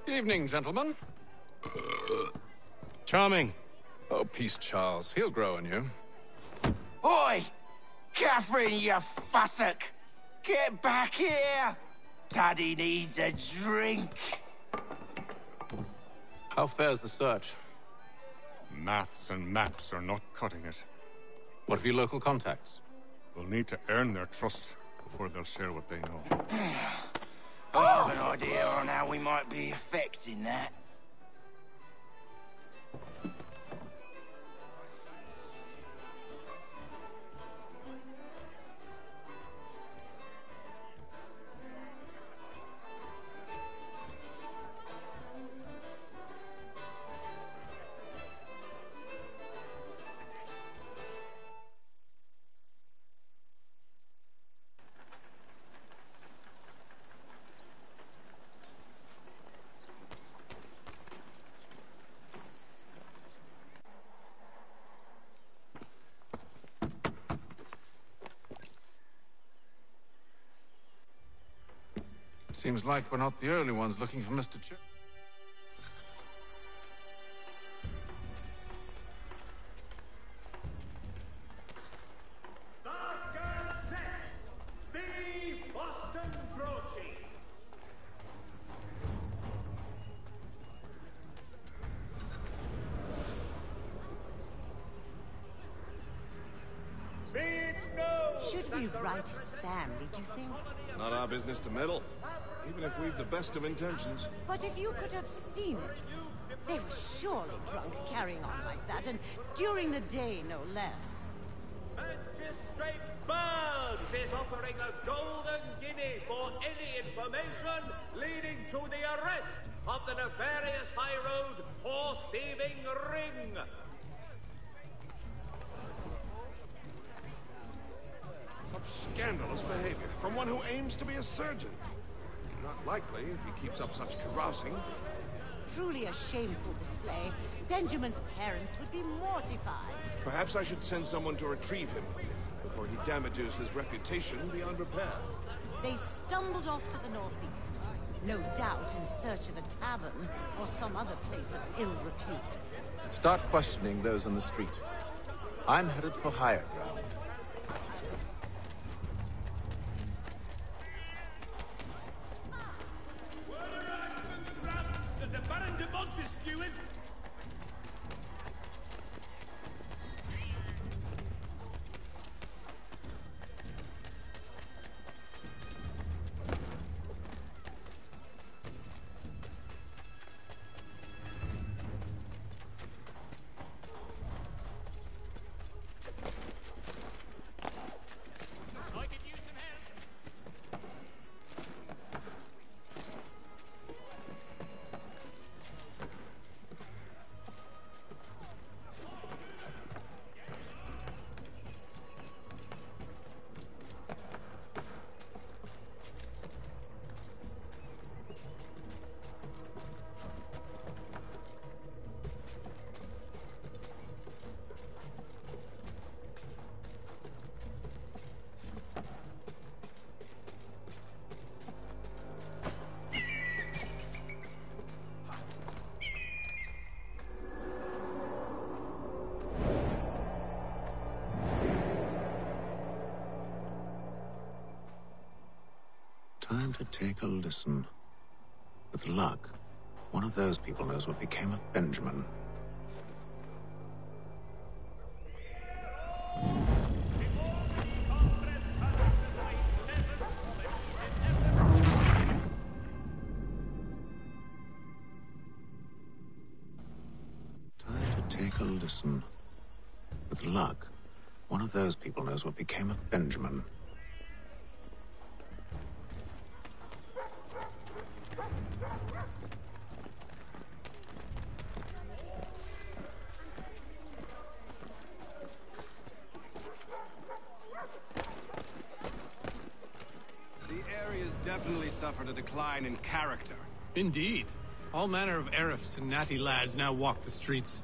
Evening, gentlemen. Charming. Oh, peace, Charles. He'll grow on you. Oi! Catherine, you fussock! Get back here! Daddy needs a drink. How fares the search? Maths and maps are not cutting it. What of your local contacts? We'll need to earn their trust before they'll share what they know. I have an idea on how we might be affecting that. Seems like we're not the only ones looking for Mr. Should we write his family, do you think? Not our business to meddle, even if we've the best of intentions. But if you could have seen it, they were surely drunk carrying on like that, and during the day, no less. Magistrate Burns is offering a golden guinea for any information leading to the arrest of the nefarious high road horse-thieving ring. Scandalous behavior from one who aims to be a surgeon. Not likely if he keeps up such carousing. Truly a shameful display. Benjamin's parents would be mortified. Perhaps I should send someone to retrieve him before he damages his reputation beyond repair. They stumbled off to the northeast, no doubt in search of a tavern or some other place of ill repute. Start questioning those on the street. I'm headed for higher ground. The Baron de Montesquieu is... Time to take a listen. With luck, one of those people knows what became of Benjamin. Time to take a listen. With luck, one of those people knows what became of Benjamin. Definitely suffered a decline in character. Indeed. All manner of Arifs and natty lads now walk the streets.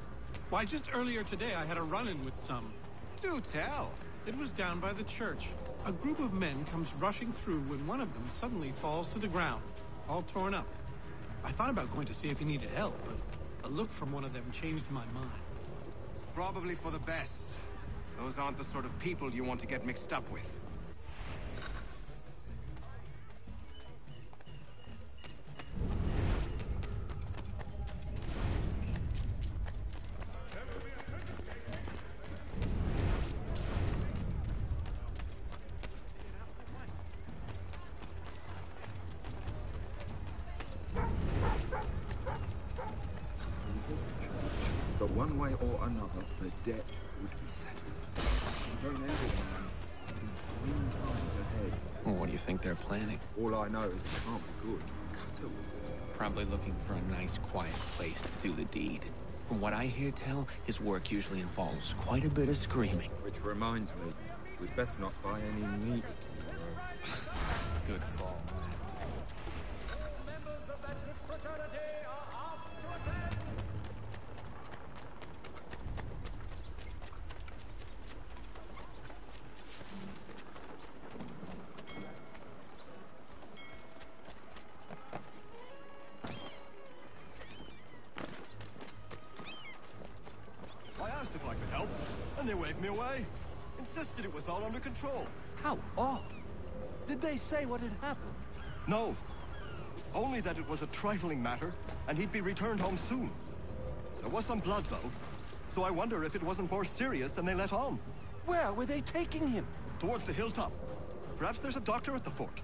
Why, just earlier today I had a run-in with some. Do tell. It was down by the church. A group of men comes rushing through when one of them suddenly falls to the ground, all torn up. I thought about going to see if he needed help, but a look from one of them changed my mind. Probably for the best. Those aren't the sort of people you want to get mixed up with. But one way or another, the debt would be settled. Don't everyone, in times ahead. Well, what do you think they're planning? All I know is it can't be good. Cutter was Probably looking for a nice, quiet place to do the deed. From what I hear tell, his work usually involves quite a bit of screaming. Which reminds me, we'd best not buy any meat tomorrow. Good call. They waved me away. Insisted it was all under control. How odd. Did they say what had happened? No. Only that it was a trifling matter, and he'd be returned home soon. There was some blood, though, so I wonder if it wasn't more serious than they let on. Where were they taking him? towards the hilltop. Perhaps there's a doctor at the fort.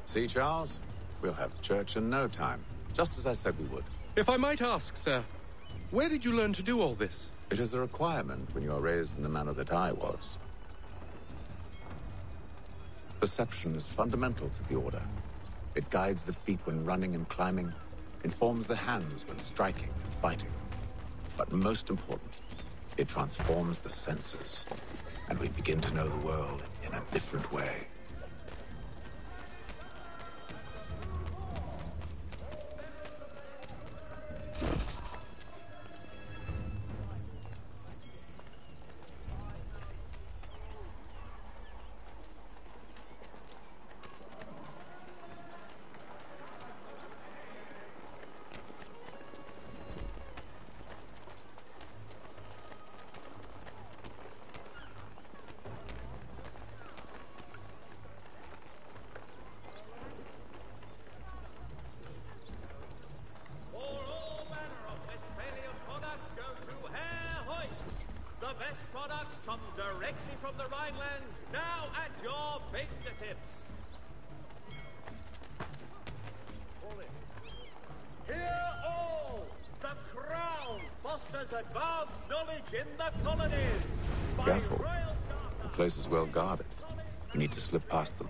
See, Charles? We'll have church in no time, just as I said we would. If I might ask, sir, where did you learn to do all this? It is a requirement when you are raised in the manner that I was. Perception is fundamental to the Order. It guides the feet when running and climbing, informs the hands when striking and fighting. But most important, it transforms the senses, and we begin to know the world in a different way. Advanced knowledge in the colonies. Careful. The place is well guarded. We need to slip past them.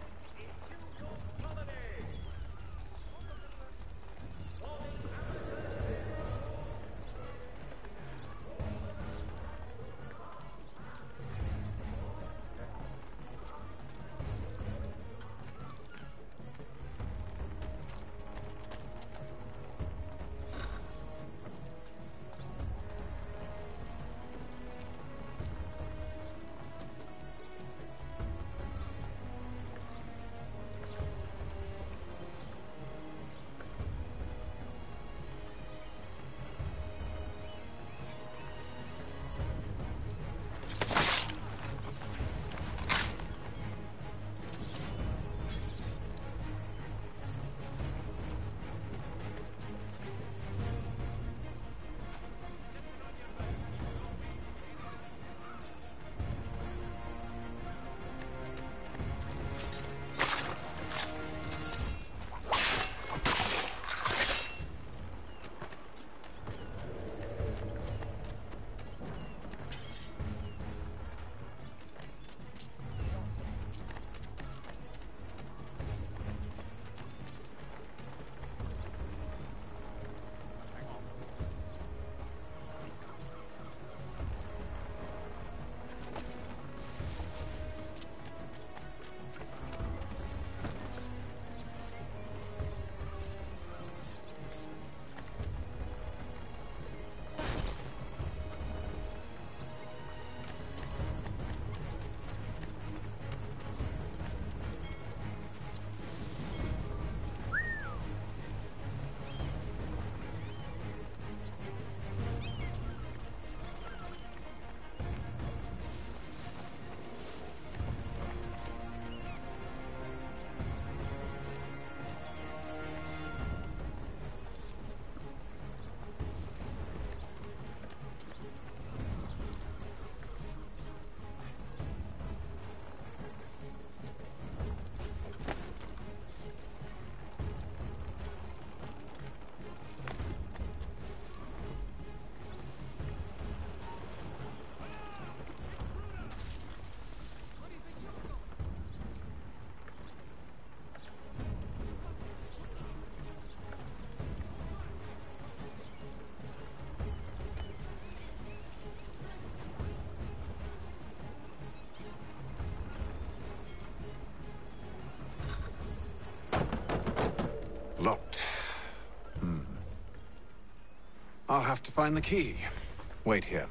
Locked. I'll have to find the key. Wait here.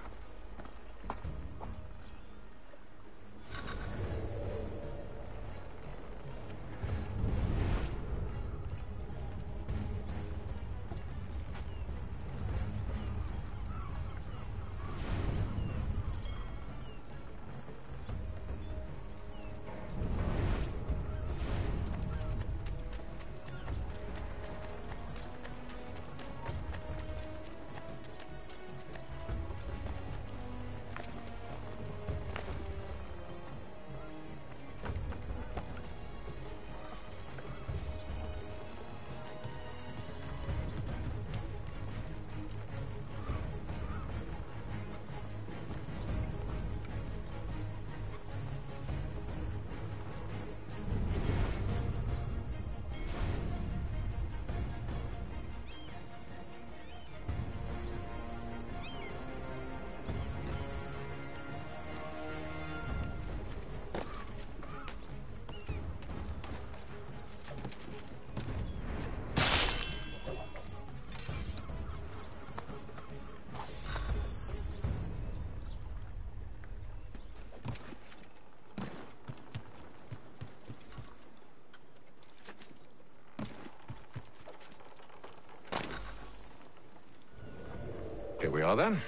Here we are, then.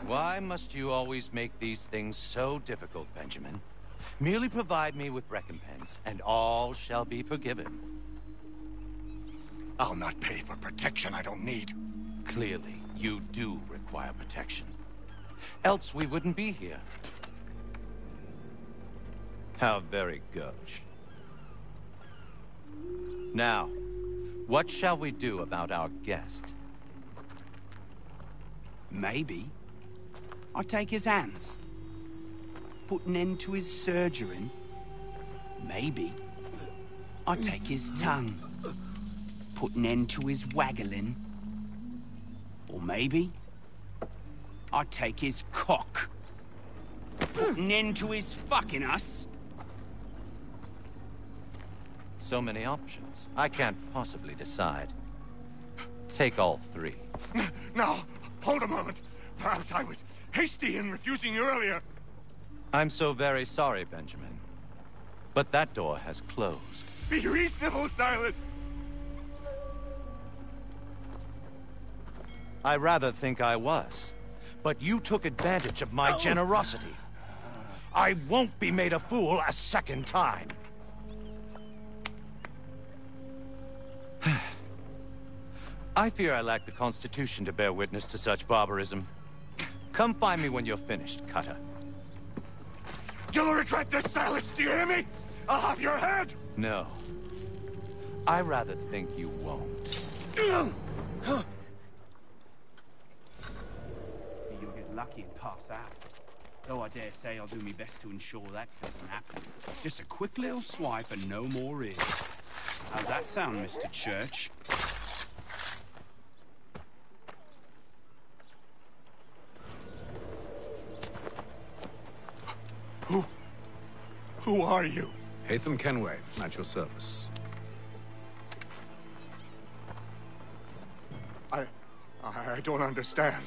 Why must you always make these things so difficult, Benjamin? Merely provide me with recompense, and all shall be forgiven. I'll not pay for protection I don't need. Clearly, you do require protection. Else we wouldn't be here. How very gauche. Now, what shall we do about our guest? Maybe I'll take his hands. Put an end to his surgering. Maybe I'll take his tongue. Put an end to his waggling. Or maybe I'll take his cock. Put an end to his fucking us. So many options. I can't possibly decide. Take all three. Now, hold a moment. Perhaps I was hasty in refusing you earlier. I'm so very sorry, Benjamin. But that door has closed. Be reasonable, Silas. I rather think I was. But you took advantage of my generosity. I won't be made a fool a second time. I fear I lack the constitution to bear witness to such barbarism. Come find me when you're finished, Cutter. You'll regret this, Silas. Do you hear me? I'll have your head. No. I rather think you won't. You'll get lucky and pass out. Though I dare say I'll do my best to ensure that doesn't happen. Just a quick little swipe and no more is. How's that sound, Mr. Church? Who are you? Hatham Kenway, at your service. I don't understand.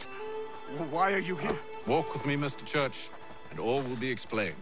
Why are you here? Walk with me, Mr. Church, and all will be explained.